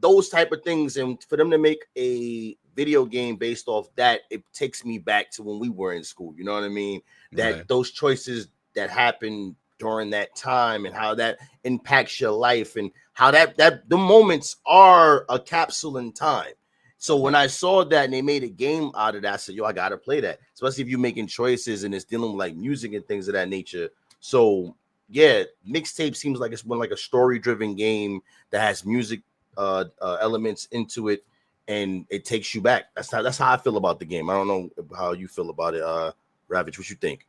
Those type of things, and for them to make a video game based off that, it takes me back to when we were in school. You know what I mean? That those choices that happened during that time and how that impacts your life and how that the moments are a capsule in time. So when I saw that and they made a game out of that, I said, yo, I got to play that. Especially if you're making choices and it's dealing with like music and things of that nature. So, yeah, Mixtape seems like it's one like a story-driven game that has music elements into it and it takes you back. That's how I feel about the game. I don't know how you feel about it, Ravage. What you think?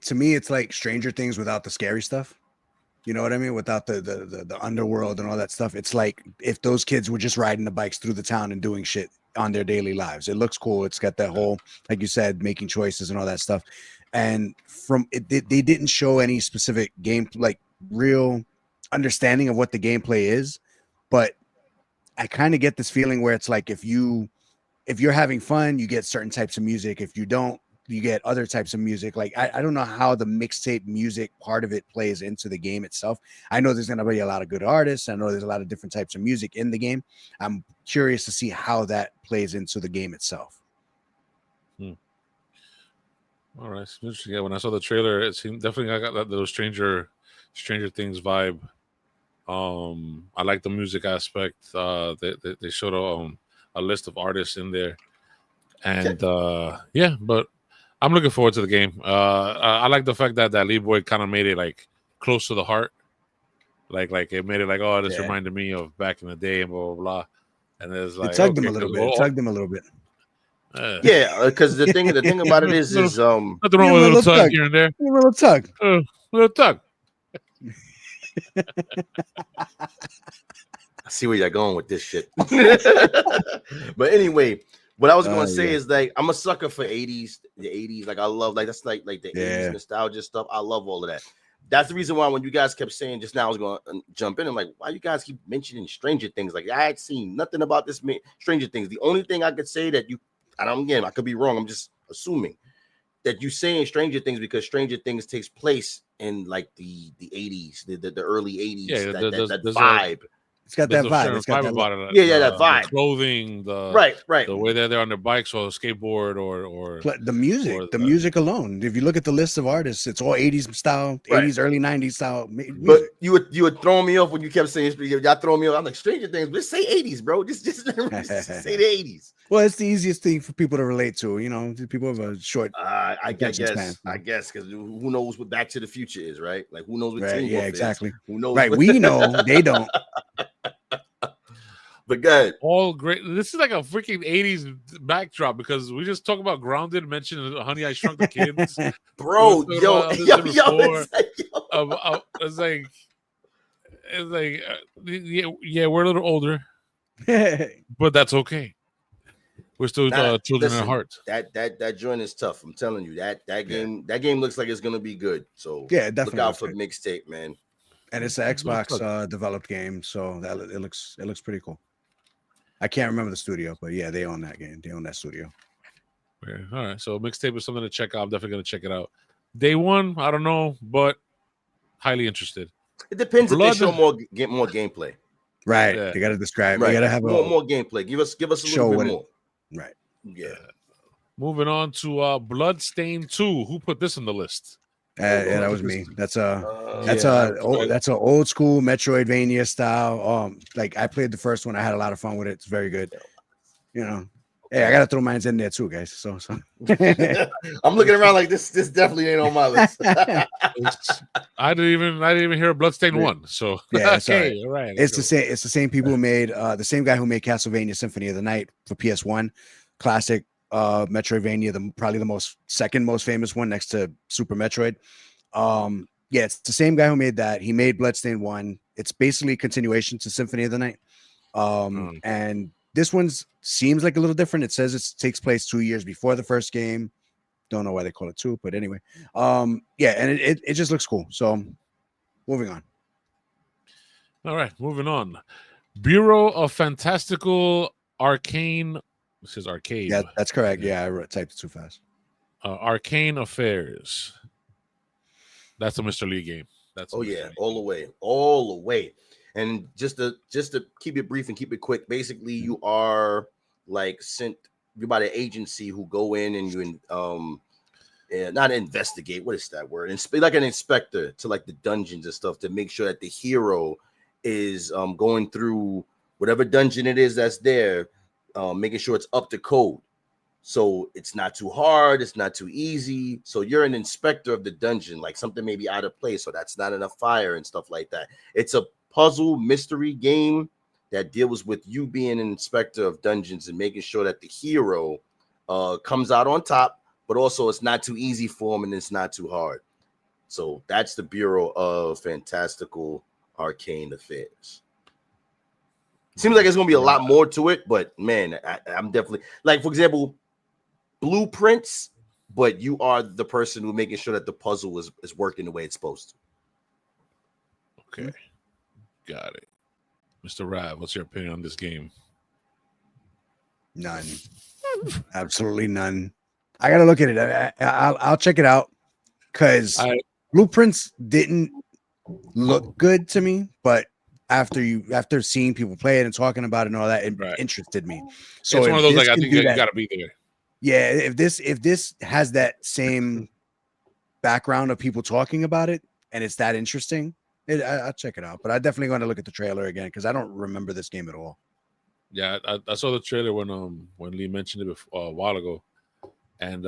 To me, it's like Stranger Things without the scary stuff. You know what I mean? Without the underworld and all that stuff. It's like if those kids were just riding the bikes through the town and doing shit on their daily lives. It looks cool. It's got that whole, like you said, making choices and all that stuff. And from it, they didn't show any specific game, like real understanding of what the gameplay is. But I kind of get this feeling where it's like if you're having fun, you get certain types of music. If you don't, you get other types of music. Like I don't know how the mixtape music part of it plays into the game itself. I know there's going to be a lot of good artists. I know there's a lot of different types of music in the game. I'm curious to see how that plays into the game itself. All right, yeah. When I saw the trailer, it seemed definitely I got that little Stranger Things vibe. I like the music aspect. They showed a list of artists in there, and yeah, but I'm looking forward to the game. I like the fact that Lee Boy kind of made it like close to the heart, like it made it like, oh, this reminded me of back in the day and blah blah blah. And it's like it tugged them a little bit. Tugged them a little bit. Yeah, because the thing about it is nothing wrong with a little tug here and there. A little tug. Little tug. I see where you're going with this shit. But anyway, what I was gonna say is like I'm a sucker for the 80s. Like I love that's like the 80s nostalgia stuff. I love all of that. That's the reason why when you guys kept saying just now, I was gonna jump in and like, why you guys keep mentioning Stranger Things? Like I had seen nothing about this Stranger Things. The only thing I could say that I could be wrong. I'm just assuming that you saying Stranger Things because Stranger Things takes place in like the 80s, the early 80s. Yeah, that vibe. It's got that vibe. It's got that about it. Yeah, that vibe. The clothing, right. The way that they're on their bikes or skateboard or the music. The music alone. If you look at the list of artists, it's all 80s style, 80s, early 90s style music. But you were throwing me off when you kept saying y'all throwing me off. I'm like Stranger Things. Just say 80s, bro. Just say the 80s. Well, it's the easiest thing for people to relate to. You know, people have a short. I guess because who knows what Back to the Future is, right? Like who knows what Teen Wolf exactly. is? Who knows? Right, we know they don't. But good. All great. This is like a freaking 80s backdrop because we just talk about Grounded, mentioned Honey, I Shrunk the Kids. Bro, it's like yeah, we're a little older, but that's okay. We're still children at heart. That joint is tough. I'm telling you that game looks like it's gonna be good. So yeah, definitely look out for Mixtape, man. And it's an Xbox developed game, so that it looks pretty cool. I can't remember the studio, but yeah, they own that game. They own that studio. Yeah, all right, so Mixtape is something to check out. I'm definitely gonna check it out. Day one, I don't know, but highly interested. It depends if they show more gameplay. Right, they got to describe. Right. They got to have more gameplay. Give us a little bit more. Right. Yeah. Moving on to Bloodstained 2. Who put this on the list? Yeah, that was me. That's an old school Metroidvania style. Like I played the first one. I had a lot of fun with it. It's very good. You know. Hey, I gotta throw mine in there too, guys. So I'm looking around like this. This definitely ain't on my list. I didn't even hear a Bloodstained one. So yeah, it's okay, all right. It's the same. It's the same people who made the same guy who made Castlevania Symphony of the Night for PS1, classic Metroidvania, probably the second most famous one next to Super Metroid. Yeah, it's the same guy who made that. He made Bloodstained 1. It's basically a continuation to Symphony of the Night. And this one's seems like a little different. It says it takes place 2 years before the first game. Don't know why they call it 2, but anyway. Yeah, and it just looks cool. So moving on. All right, moving on. Bureau of Fantastical Arcane. This is Arcade. Yeah, that's correct. Yeah, I typed it too fast. Arcane Affairs. That's a Mr. Lee game. That's all the way. And just to keep it brief and keep it quick, basically you are like you're by the agency who go in and you not investigate. What is that word? Like an inspector to like the dungeons and stuff to make sure that the hero is going through whatever dungeon it is that's there, making sure it's up to code. So it's not too hard, it's not too easy. So you're an inspector of the dungeon, like something may be out of place, so that's not enough fire and stuff like that. It's a puzzle mystery game that deals with you being an inspector of dungeons and making sure that the hero comes out on top, but also it's not too easy for him and it's not too hard. So that's the Bureau of Fantastical Arcane Affairs. Seems like it's going to be a lot more to it, but man, I'm definitely like, for example, blueprints, but you are the person who making sure that the puzzle is working the way it's supposed to. Okay. Got it. Mr. Rab, what's your opinion on this game? None. Absolutely none. I got to look at it. I'll check it out because blueprints didn't look good to me, but after seeing people play it and talking about it and all that, it interested me. So it's one of those like I think you got to be there. Yeah, if this has that same background of people talking about it and it's that interesting, I'll check it out. But I definitely going to look at the trailer again because I don't remember this game at all. Yeah, I saw the trailer when Lee mentioned it a while ago, and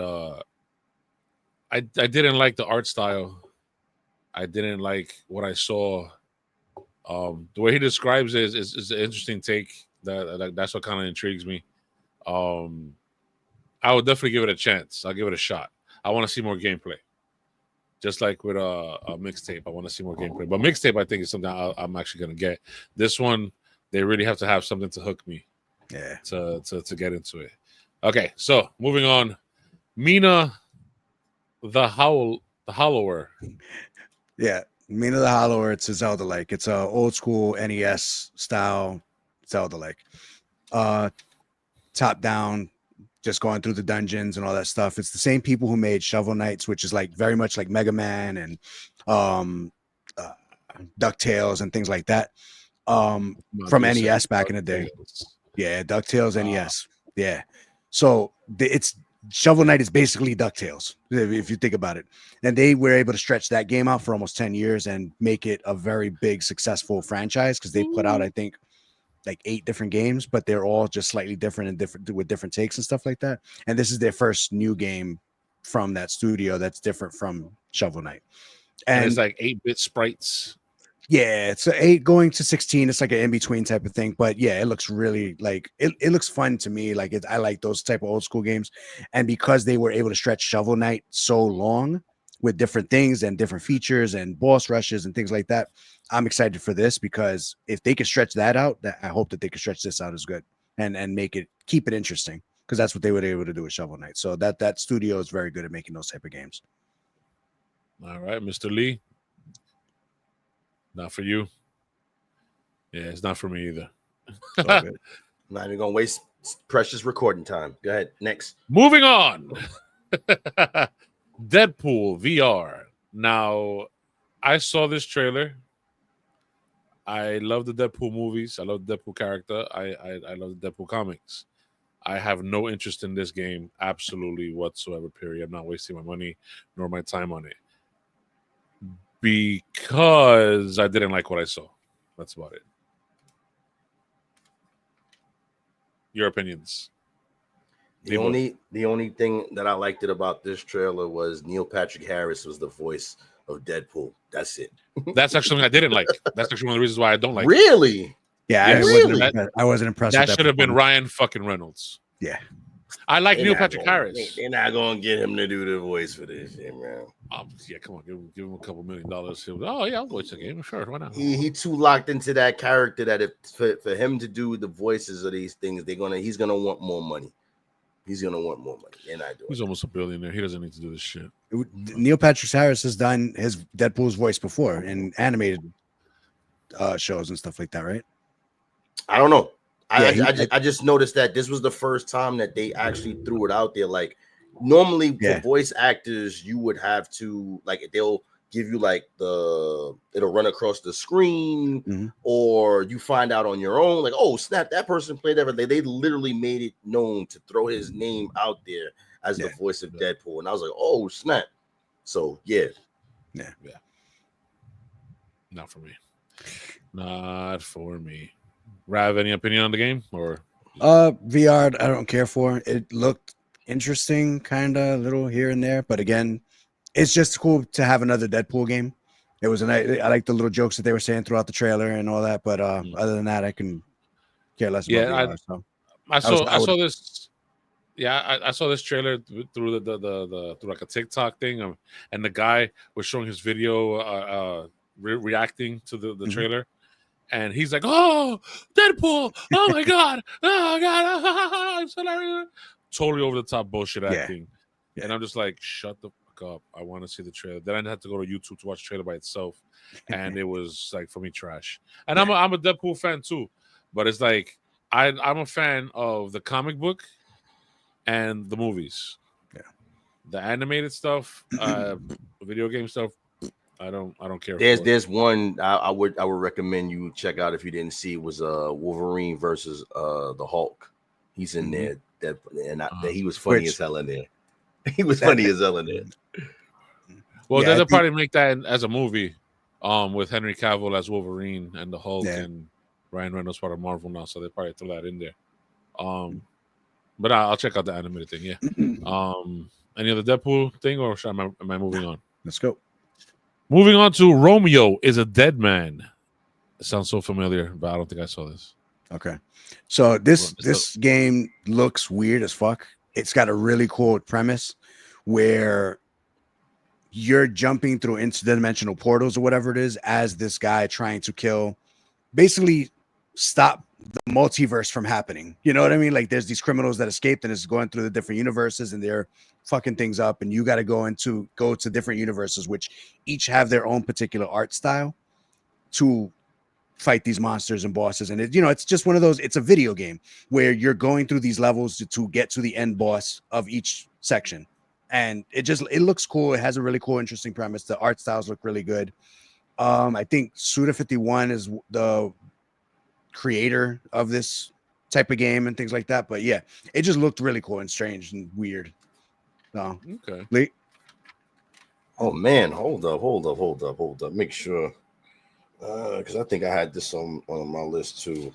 I didn't like the art style. I didn't like what I saw. The way he describes it is an interesting take. That's what kind of intrigues me. I would definitely give it a chance. I'll give it a shot. I want to see more gameplay. Just like with a mixtape, I want to see more gameplay. But mixtape, I think, is something I'm actually going to get. This one, they really have to have something to hook me. Yeah. To get into it. Okay, so moving on. Mina the Hollower. Yeah, Mina the Hollower. It's a Zelda-like. It's a old school NES style Zelda-like. Top down, just going through the dungeons and all that stuff. It's the same people who made Shovel Knights, which is like very much like Mega Man and DuckTales and things like that. From NES back in the day. Yeah, DuckTales NES. Yeah. So it's Shovel Knight is basically DuckTales, if you think about it. And they were able to stretch that game out for almost 10 years and make it a very big, successful franchise because they put out, I think, like 8 different games, but they're all just slightly different and with different takes and stuff like that. And this is their first new game from that studio that's different from Shovel Knight. And it's like 8-bit sprites. Yeah, it's 8 going to 16. It's like an in-between type of thing. But yeah, it looks really like it looks fun to me. Like I like those type of old school games. And because they were able to stretch Shovel Knight so long with different things and different features and boss rushes and things like that, I'm excited for this because if they can stretch that out, I hope that they can stretch this out as good and keep it interesting because that's what they were able to do with Shovel Knight. So that studio is very good at making those type of games. All right, Mr. Lee. Not for you. Yeah, it's not for me either. Not even gonna waste precious recording time. Go ahead. Next. Moving on. Deadpool VR. Now, I saw this trailer. I love the Deadpool movies. I love the Deadpool character. I love the Deadpool comics. I have no interest in this game absolutely whatsoever, period. I'm not wasting my money nor my time on it. Because I didn't like what I saw. That's about it. Your opinions? The only thing that I liked about this trailer was Neil Patrick Harris was the voice of Deadpool. That's it. That's actually something I didn't like. That's actually one of the reasons why I don't like. Really? Yeah, Yes. I wasn't impressed. That should have been Ryan fucking Reynolds. Yeah. I like Neil Patrick Harris. They're not gonna get him to do the voice for this shit, man. Yeah, come on, give him a couple $1 million. Oh yeah, I'll voice the game. Sure, why not? He too locked into that character that if for him to do the voices of these things, he's gonna want more money. He's gonna want more money. And he's almost a billionaire. He doesn't need to do this shit. Neil Patrick Harris has done his Deadpool's voice before in animated shows and stuff like that, right? I don't know. I just noticed that this was the first time that they actually threw it out there. Like normally for voice actors, you would have to they'll give you it'll run across the screen, or you find out on your own, oh snap, that person played that. They literally made it known to throw his name out there as the voice of Deadpool, and I was like, oh snap. So yeah. Not for me. Not for me. Rav, any opinion on the game or VR? I don't care for. It looked interesting, kind of little here and there, but again, it's just cool to have another Deadpool game. It was I like the little jokes that they were saying throughout the trailer and all that, but other than that, I can care less about VR. I saw this. Yeah, I saw this trailer through the through a TikTok thing, and the guy was showing his video reacting to the trailer. And he's like, "Oh, Deadpool! Oh my god! Oh god!" Totally over the top bullshit acting. Yeah. And I'm just like, "Shut the fuck up! I want to see the trailer." Then I had to go to YouTube to watch the trailer by itself, and it was for me trash. And I'm a Deadpool fan too, but it's I'm a fan of the comic book and the movies. Yeah, the animated stuff, video game stuff. I don't care. There's one I would recommend you check out if you didn't see, was Wolverine versus the Hulk. He's in there. He was funny as hell in there. He was funny as hell in there. Well, they'll probably make that as a movie, with Henry Cavill as Wolverine and the Hulk and Ryan Reynolds part of Marvel now, so they probably throw that in there. But I'll check out the animated thing. Yeah. Any other Deadpool thing, or am I moving on? Let's go. Moving on to Romeo Is a Deadman. It sounds so familiar, but I don't think I saw this. Okay. So this game looks weird as fuck. It's got a really cool premise where you're jumping through interdimensional portals or whatever it is as this guy trying to basically stop the multiverse from happening. You know what I mean? Like there's these criminals that escaped and it's going through the different universes and they're fucking things up, and you got to go to different universes, which each have their own particular art style to fight these monsters and bosses. And it's just one of those, it's a video game where you're going through these levels to get to the end boss of each section. And it looks cool. It has a really cool, interesting premise. The art styles look really good. I think Suda51 is the creator of this type of game and things like that. But yeah, it just looked really cool and strange and weird. So, okay. Lee? Oh man, hold up. Make sure, because I think I had this on my list too.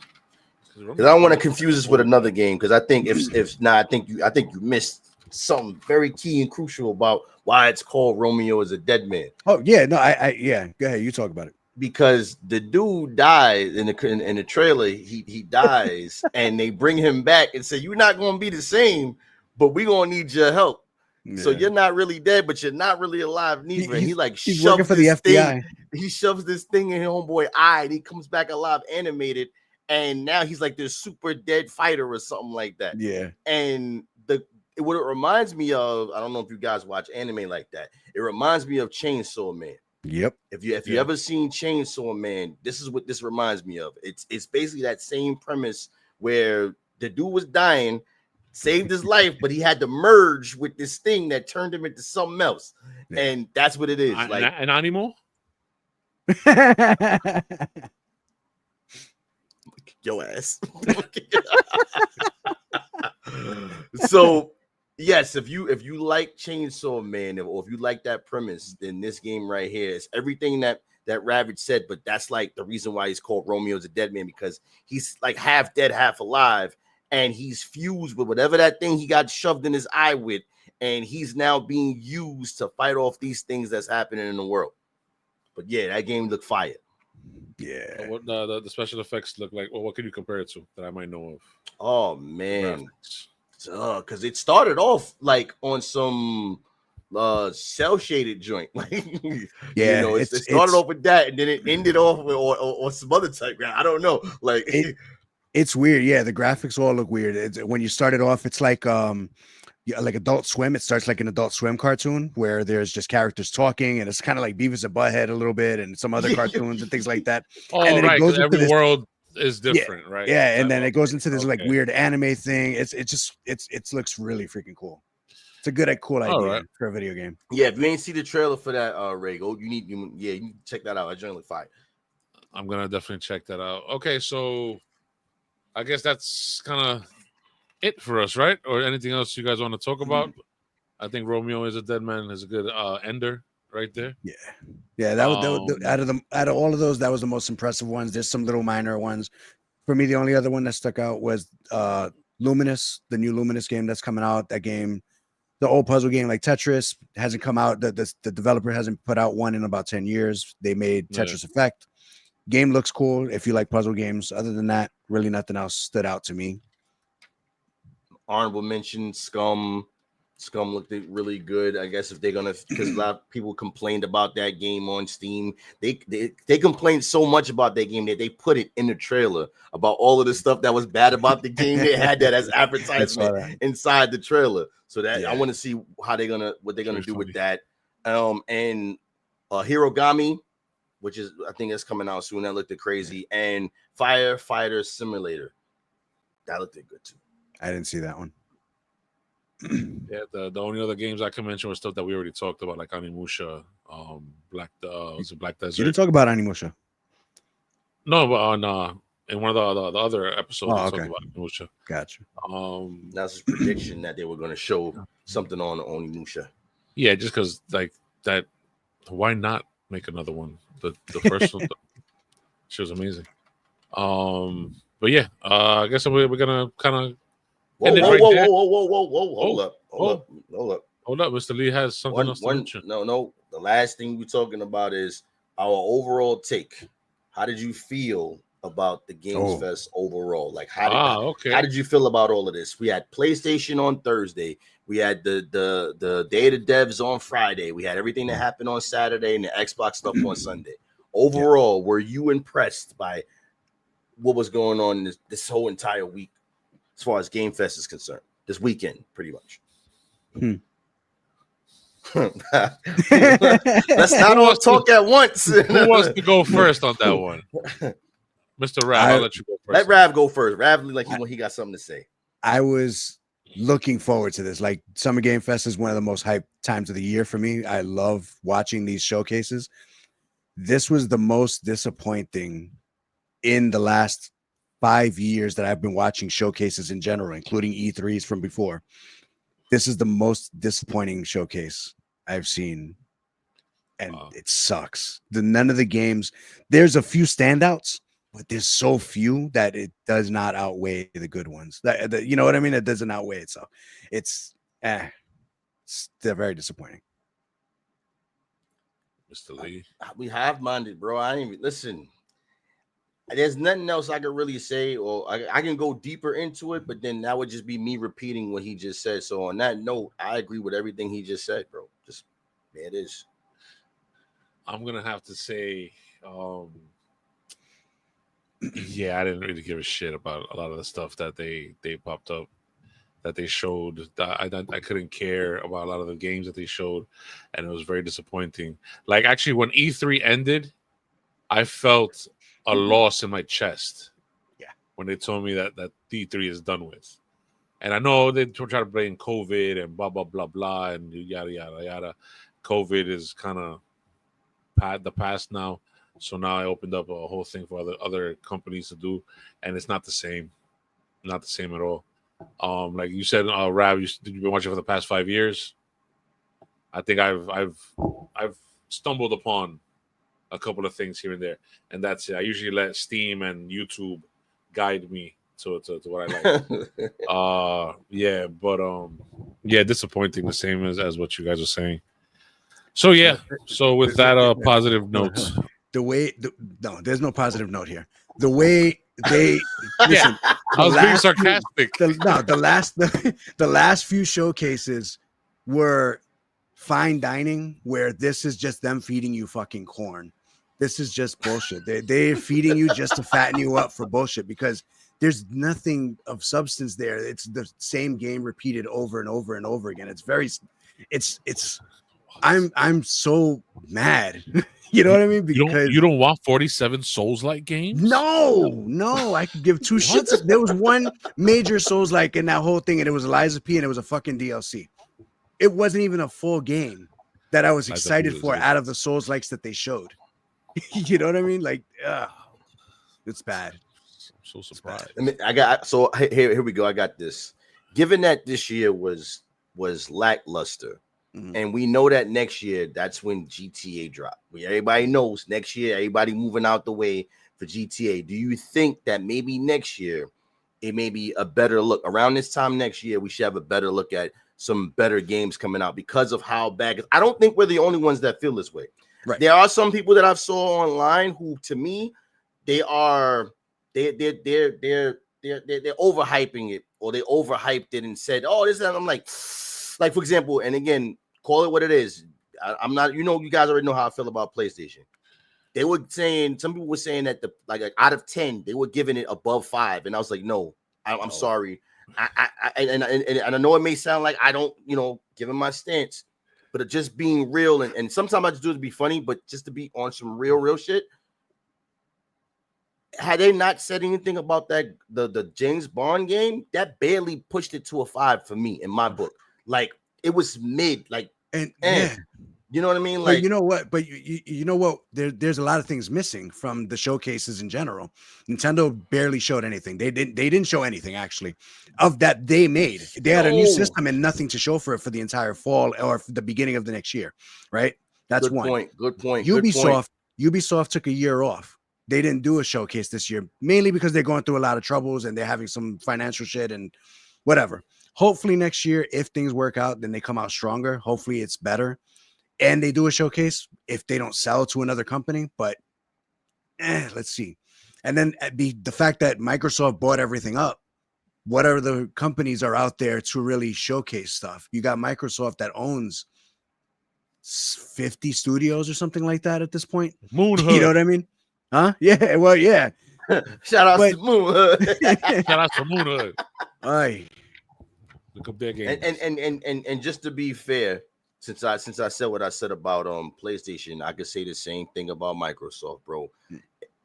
Because I don't want to confuse this with another game. Because I think I think you missed something very key and crucial about why it's called Romeo Is a Deadman. Oh yeah, no, yeah. Go ahead, you talk about it. Because the dude dies in the trailer, he dies, and they bring him back and say, "You're not going to be the same, but we're going to need your help." Yeah. So you're not really dead, but you're not really alive neither. And he's working for the FBI. He shoves this thing in his homeboy eye, and he comes back alive, animated, and now he's like this super dead fighter or something like that. Yeah. And what it reminds me of, I don't know if you guys watch anime like that. It reminds me of Chainsaw Man. Yep. If you ever seen Chainsaw Man, this is what this reminds me of. It's basically that same premise where the dude was dying, saved his life, but he had to merge with this thing that turned him into something else. Yeah. And that's what it is. Like an Animo? Your ass. So yes, if you like Chainsaw Man, or if you like that premise, then this game right here is everything that Ravage said, but that's like the reason why he's called Romeo's a Deadman, because he's like half dead, half alive. and he's fused with whatever that thing he got shoved in his eye with, and he's now being used to fight off these things that's happening in the world. But yeah, that game looked fire. Yeah. What the special effects look like? Well, what can you compare it to that I might know of? Oh man, because it started off like on some cell shaded joint. Like yeah, it started off with that, and then it ended off with or some other type. I don't know. Like it's weird. Yeah, the graphics all look weird. When you started off, it's like like Adult Swim. It starts like an Adult Swim cartoon where there's just characters talking, and it's kind of like Beavis and Butthead a little bit, and some other cartoons and things like that. Oh, and then right. it goes into every this world is different, right? Yeah, and then it goes into this like weird anime thing. It looks really freaking cool. It's a good, cool idea for a video game. Yeah, if you ain't see the trailer for that, Ray, you need to check that out. I generally fire. I'm gonna definitely check that out. Okay, so I guess that's kind of it for us, right? Or anything else you guys want to talk about? I think Romeo Is a Deadman is a good ender right there. Yeah. That was out of all of those, that was the most impressive ones. There's some little minor ones. For me, the only other one that stuck out was Luminous, the new Luminous game that's coming out. That game, the old puzzle game like Tetris, hasn't come out. The developer hasn't put out one in about 10 years. They made Tetris Effect. Game looks cool if you like puzzle games. Other than that, really nothing else stood out to me. Honorable mention, Scum. Scum looked really good. I guess if they're gonna, because a lot of people complained about that game on Steam. They complained so much about that game that they put it in the trailer about all of the stuff that was bad about the game. They had that as advertisement inside the trailer. So that I want to see what they're gonna do with that. And Hirogami, which is I think it's coming out soon. That looked crazy. And Firefighter Simulator, that looked good too. I didn't see that one. Yeah, the only other games I can mention was stuff that we already talked about, like Animusha, Black Desert. You didn't talk about Animusha. No, but on in one of the other episodes, we talked about Animusha. Gotcha. That's his prediction that they were going to show something on Animusha. Yeah, just because like that. Why not make another one? The first one, she was amazing. But yeah, I guess we're gonna kind of. Hold up. Mr. Lee has something else to mention. No. The last thing we're talking about is our overall take. How did you feel about the Games Fest overall? Like how did you feel about all of this? We had PlayStation on Thursday. We had the Day of the Devs on Friday. We had everything that happened on Saturday and the Xbox stuff on Sunday. Overall, were you impressed by what was going on this whole entire week as far as Game Fest is concerned? This weekend, pretty much. Let's not all talk at once. Who wants to go first on that one? Mr. Rav, I'll let you go first. Let Rav go first. Rav, like he got something to say. I was looking forward to this. Like Summer Game Fest is one of the most hyped times of the year for me. I love watching these showcases. This was the most disappointing in the last 5 years that I've been watching showcases in general, including E3s from before. This is the most disappointing showcase I've seen, and it sucks. None of the games, there's a few standouts, but there's so few that it does not outweigh the good ones. You know what I mean? It doesn't outweigh itself. They're very disappointing. Mr. Lee, we have minded, bro. I ain't even listen. There's nothing else I could really say, or I can go deeper into it, but then that would just be me repeating what he just said. So on that note, I agree with everything he just said, bro. Just there it is. I'm gonna have to say, yeah, I didn't really give a shit about a lot of the stuff that they popped up, that they showed. I couldn't care about a lot of the games that they showed, and it was very disappointing. Like actually, when E3 ended, I felt a loss in my chest. Yeah. When they told me that D3 is done with. And I know they try to blame COVID and blah, blah, blah, blah, and yada, yada, yada. COVID is kind of the past now. So now I opened up a whole thing for other companies to do, and it's not the same. Not the same at all. Like you said, Rav, you've been watching for the past 5 years. I think I've stumbled upon a couple of things here and there, and that's it. I usually let Steam and YouTube guide me to what I like. Yeah, but disappointing, the same as what you guys are saying. So yeah, so with that positive note, no, there's no positive note here. The way they listen, I was being sarcastic. The last few showcases were fine dining, where this is just them feeding you fucking corn. This is just bullshit. They're feeding you just to fatten you up for bullshit, because there's nothing of substance there. It's the same game repeated over and over and over again. I'm so mad. You know what I mean? Because you don't want 47 Souls-like games? No, I could give two shits. There was one major Souls-like in that whole thing, and it was Eliza P, and it was a fucking DLC. It wasn't even a full game that I was excited for out of the Souls-likes that they showed. You know what I mean? Like, it's bad. I'm so surprised. Here we go. I got this. Given that this year was lackluster, and we know that next year, that's when GTA dropped. Everybody knows next year, everybody moving out the way for GTA. Do you think that maybe next year it may be a better look? Around this time next year, we should have a better look at some better games coming out because of how bad. I don't think we're the only ones that feel this way. Right. There are some people that I've saw online who, to me, they're overhyping it, or they overhyped it and said, "Oh, this," and I'm like for example, and again, call it what it is. I'm not, you guys already know how I feel about PlayStation. They were saying, some people were saying that like out of 10, they were giving it above 5, and I was like, no, I'm sorry. And I know it may sound like I don't, giving my stance, but just being real, and sometimes I just do it to be funny, but just to be on some real shit. Had they not said anything about that, the James Bond game, that barely pushed it to a 5 for me in my book. Like, it was mid, like, yeah. You know what I mean? Like, but you know what? But you know what? There's a lot of things missing from the showcases in general. Nintendo barely showed anything. They didn't show anything actually of that they made. They had a new system and nothing to show for it for the entire fall or for the beginning of the next year. Right? That's one. Good point. Ubisoft took a year off. They didn't do a showcase this year, mainly because they're going through a lot of troubles and they're having some financial shit and whatever. Hopefully next year, if things work out, then they come out stronger. Hopefully it's better. And they do a showcase if they don't sell to another company. But let's see. And then the fact that Microsoft bought everything up, what other companies are out there to really showcase stuff? You got Microsoft that owns 50 studios or something like that at this point. Moonhood. You know what I mean? Huh? Yeah. Well, yeah. Shout out to Moonhood. Shout out to Moonhood. Aye. Look up their games. And just to be fair, since I said what I said about PlayStation, I could say the same thing about Microsoft, bro.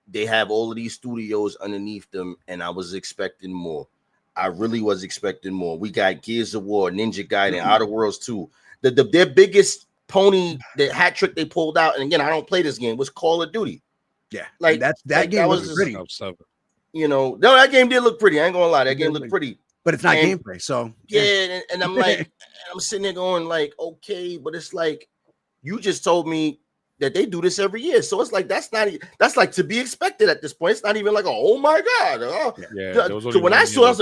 They have all of these studios underneath them, and I was expecting more. I really was expecting more. We got Gears of War, Ninja Gaiden, Outer Worlds 2. Their biggest pony, the hat trick they pulled out, and again, I don't play this game, was Call of Duty. Yeah, like that game was pretty. No, that game did look pretty. I ain't gonna lie, that game looked pretty. But it's not gameplay, so yeah. And I'm like, I'm sitting there going like, okay, but it's like, you just told me that they do this every year, so it's like that's like to be expected at this point. It's not even like, oh my god. So when I saw, I was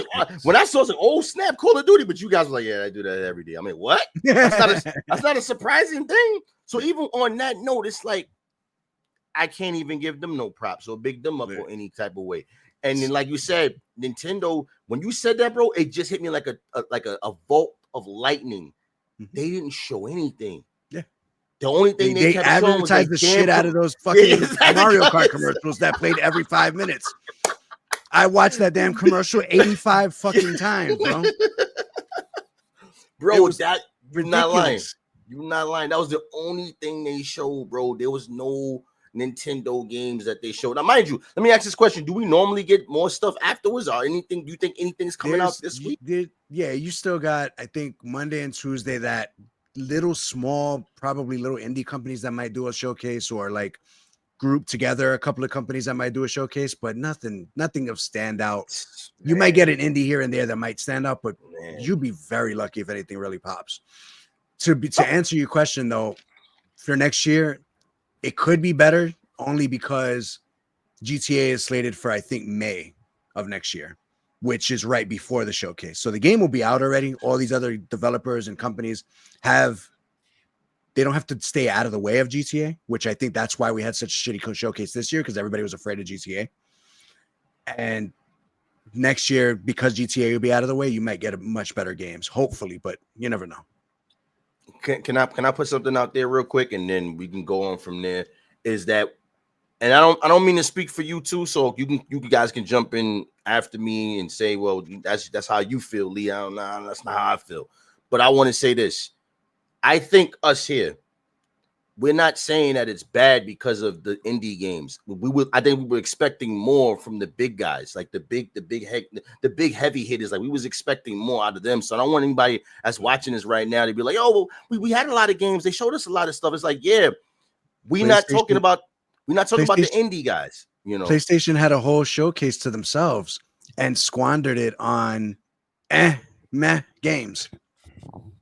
like, oh snap, Call of Duty. But you guys were like, yeah, I do that every day. I mean, what? That's not a surprising thing. So even on that note, it's like, I can't even give them no props or big them up or any type of way. And then, like you said, Nintendo, when you said that, bro, it just hit me like a bolt of lightning. They didn't show anything. Yeah. The only thing they kept showing was like the shit out of those fucking Mario Kart commercials that played every 5 minutes. I watched that damn commercial 85 fucking times, bro. Bro, that you're not lying. You're not lying. That was the only thing they showed, bro. There was no Nintendo games that they showed. Now, mind you, let me ask this question: do we normally get more stuff afterwards, or anything? Do you think anything's coming out this week? Yeah, you still got, I think, Monday and Tuesday that little small, probably little indie companies that might do a showcase, or like group together a couple of companies that might do a showcase, but nothing of standout. You might get an indie here and there that might stand out, but you'd be very lucky if anything really pops. To answer your question though, for next year, it could be better only because GTA is slated for, I think, May of next year. which is right before the showcase. So the game will be out already. All these other developers and companies they don't have to stay out of the way of GTA, which I think that's why we had such a shitty showcase this year, because everybody was afraid of GTA. And next year, because GTA will be out of the way, you might get a much better games, hopefully, but you never know. Can I put something out there real quick, and then we can go on from there? Is that, and I don't mean to speak for you too, so you guys can jump in after me and say, well, that's how you feel, Lee. That's not how I feel. But I want to say this. I think us here, we're not saying that it's bad because of the indie games. I think we were expecting more from the big guys, like the big heavy hitters. Like we was expecting more out of them. So I don't want anybody that's watching this right now to be like, oh, well, we had a lot of games. They showed us a lot of stuff. It's like, yeah, we're not talking about the indie guys. You know, PlayStation had a whole showcase to themselves and squandered it on meh games.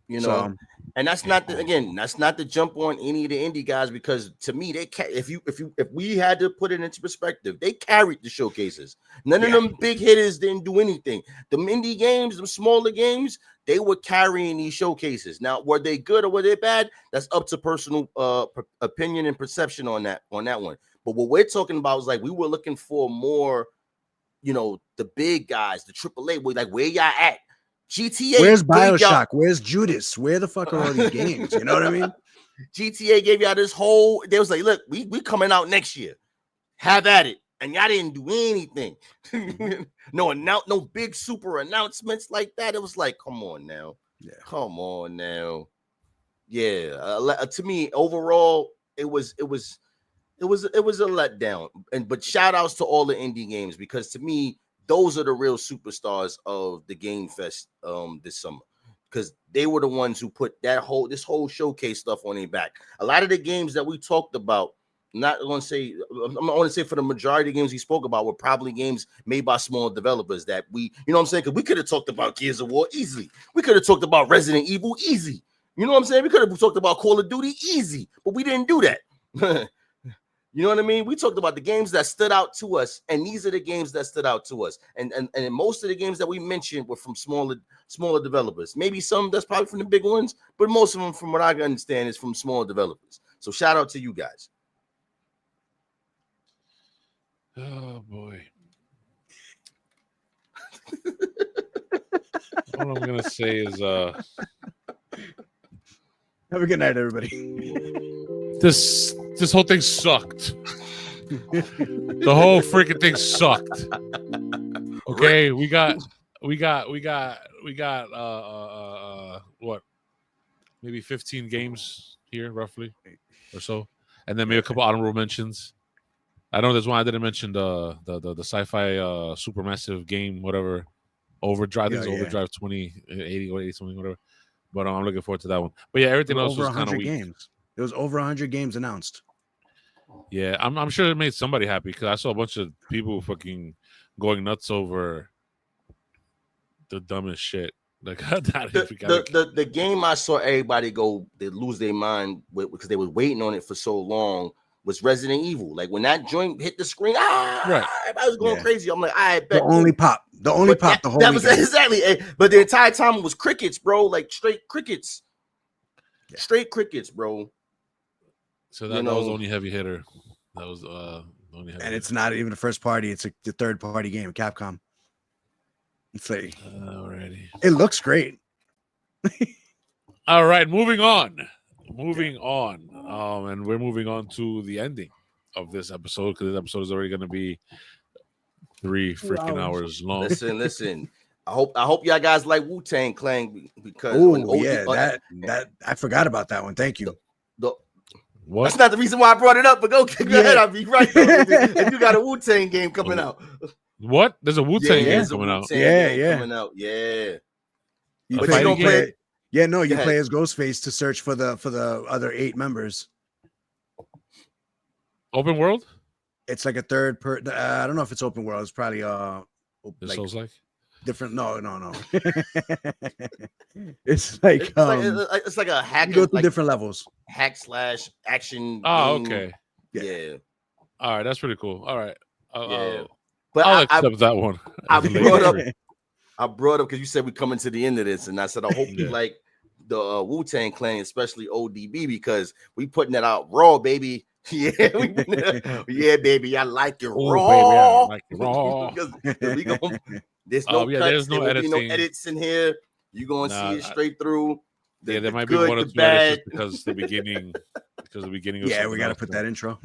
You know, and that's not the jump on any of the indie guys, because to me, if we had to put it into perspective, they carried the showcases. None of them big hitters didn't do anything. The indie games, the smaller games, they were carrying these showcases. Now, were they good or were they bad? That's up to personal opinion and perception on that one. But what we're talking about is like we were looking for more, the big guys, the AAA, like where y'all at? GTA. Where's BioShock? Where's Judas? Where the fuck are all these games? You know what I mean? GTA gave y'all this whole. They was like, look, we coming out next year. Have at it, and y'all didn't do anything. No big super announcements like that. It was like, come on now. Yeah. To me, overall, it was a letdown. But shout outs to all the indie games, because to me, those are the real superstars of the Game Fest this summer, because they were the ones who put this whole showcase stuff on their back. A lot of the games that we talked about, I'm going to say for the majority of the games we spoke about, were probably games made by small developers that we, you know what I'm saying? Because we could have talked about Gears of War easily. We could have talked about Resident Evil easy. You know what I'm saying? We could have talked about Call of Duty easy, but we didn't do that. You know what I mean? We talked about the games that stood out to us, and these are the games that stood out to us. And most of the games that we mentioned were from smaller developers. Maybe some that's probably from the big ones, but most of them, from what I can understand, is from smaller developers. So shout out to you guys. Oh boy. All I'm gonna say is have a good night, everybody. This whole thing sucked. The whole freaking thing sucked. Okay, we got what? Maybe 15 games here, roughly, or so, and then maybe a couple honorable mentions. I know there's one I didn't mention, the sci-fi supermassive game, whatever, Overdrive. I think it's Overdrive 2080 or 80 something, whatever. But I'm looking forward to that one. But yeah, everything else was kind of weak. Games. There was over 100 games announced. Yeah, I'm sure it made somebody happy, because I saw a bunch of people fucking going nuts over the dumbest shit. Like the game I saw everybody they lose their mind with, because they were waiting on it for so long, was Resident Evil. Like when that joint hit the screen, right, I was going crazy. I'm like, I bet the only pop the whole that was weekend. Exactly. But the entire time it was crickets, bro. Like straight crickets. Yeah. Straight crickets, bro. So that was the only heavy hitter. That was only heavy hitter. It's not even a first party, it's the third party game, Capcom. It's like already. It looks great. All right, moving on. And we're moving on to the ending of this episode, because this episode is already going to be 3 freaking hours long. Listen. I hope y'all guys like Wu-Tang Clan, because that I forgot about that one. Thank you. What? That's not the reason why I brought it up, but go ahead. I'll be right there. If you got a Wu-Tang game coming out. What? There's a Wu-Tang game coming out. Coming out. Yeah. You play it. Yeah, no, you play as Ghostface to search for the other 8 members. Open world? It's like a third I don't know if it's open world. It's probably like different. No. It's like it's like a hack. You go through different levels. Hack / action. Oh, game. okay. Yeah. All right, that's pretty cool. All right. But I'll accept that one. I I brought up because you said we're coming to the end of this, and I said I hope you Yeah. like the Wu-Tang Clan, especially ODB, because we putting that out raw, baby. Yeah, yeah, baby, I like it raw. Baby, I like it raw. because we gonna, there's no cuts, there's no there will be no editing. edits in here. You're gonna see it straight through. There might be one or two edits because the beginning. Yeah, we got to put that intro.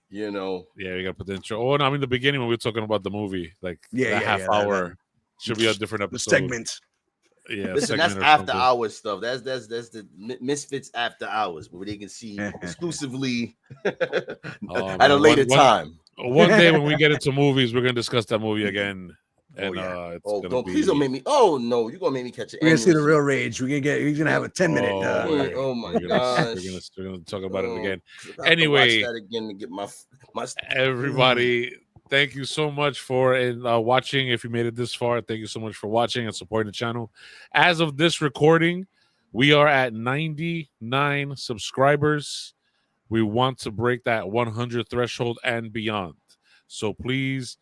You know. Yeah, we got to put the intro. Oh, no, I mean the beginning when we were talking about the movie, like half hour should be a different episode. Segment. Yeah, listen, that's after hours stuff. That's the Misfits after hours where they can see exclusively at a later time. One day when we get into movies, we're gonna discuss that movie again. And please don't make me. Oh no, you're gonna make me catch it. We're gonna see the real rage. You're gonna have a 10-minute. Oh my gosh, we're gonna talk about it again. Anyway, watch that again to get my everybody. Thank you so much for watching. If you made it this far, thank you so much for watching and supporting the channel. As of this recording, we are at 99 subscribers. We want to break that 100 threshold and beyond. So please,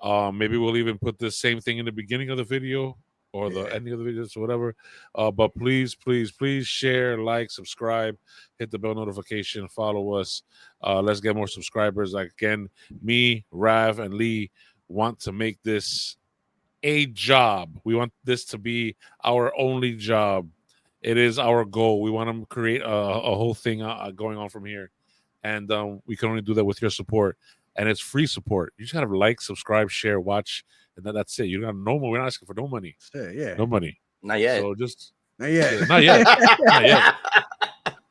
maybe we'll even put the same thing in the beginning of the video or the ending of the videos or whatever. But please, please, please share, like, subscribe, hit the bell notification, follow us. Let's get more subscribers. Like, again, me, Rav, and Lee want to make this a job. We want this to be our only job. It is our goal. We want to create a whole thing going on from here. And we can only do that with your support. And it's free support. You just gotta like, subscribe, share, watch, and that's it. You don't have no money. We're not asking for no money. Yeah. No money. Not yet. So just not yet. Not yet. Not yet.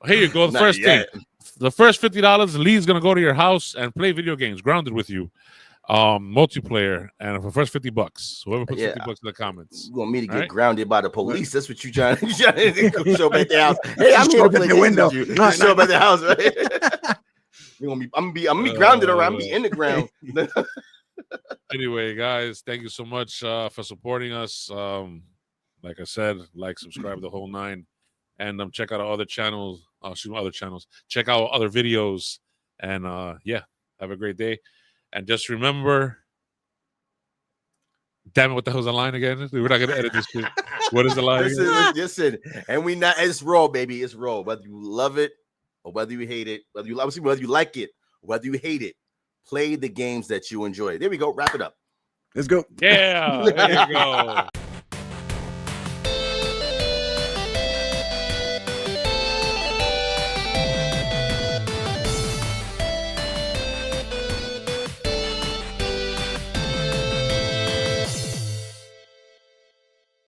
Here you go. The first thing. The first $50, Lee's gonna go to your house and play video games, grounded with you. Multiplayer, and for the first $50. Whoever puts $50 in the comments. You want me to get grounded by the police? That's what you trying to show up at the house. Hey, I'm here to play the window. You show up at the house, right? I'm gonna be grounded around. I'm gonna be in the ground. Anyway, guys, thank you so much for supporting us. Like I said, like, subscribe, the whole nine, and check out our other channels. Check out other videos, and have a great day. And just remember, damn it, what the hell's the line again? We're not gonna edit this shit. What is the line? Listen, and we not. It's raw, baby. It's raw. Whether you love it or whether you hate it, whether you like it, whether you hate it, play the games that you enjoy. There we go. Wrap it up. Let's go. Yeah, there you go.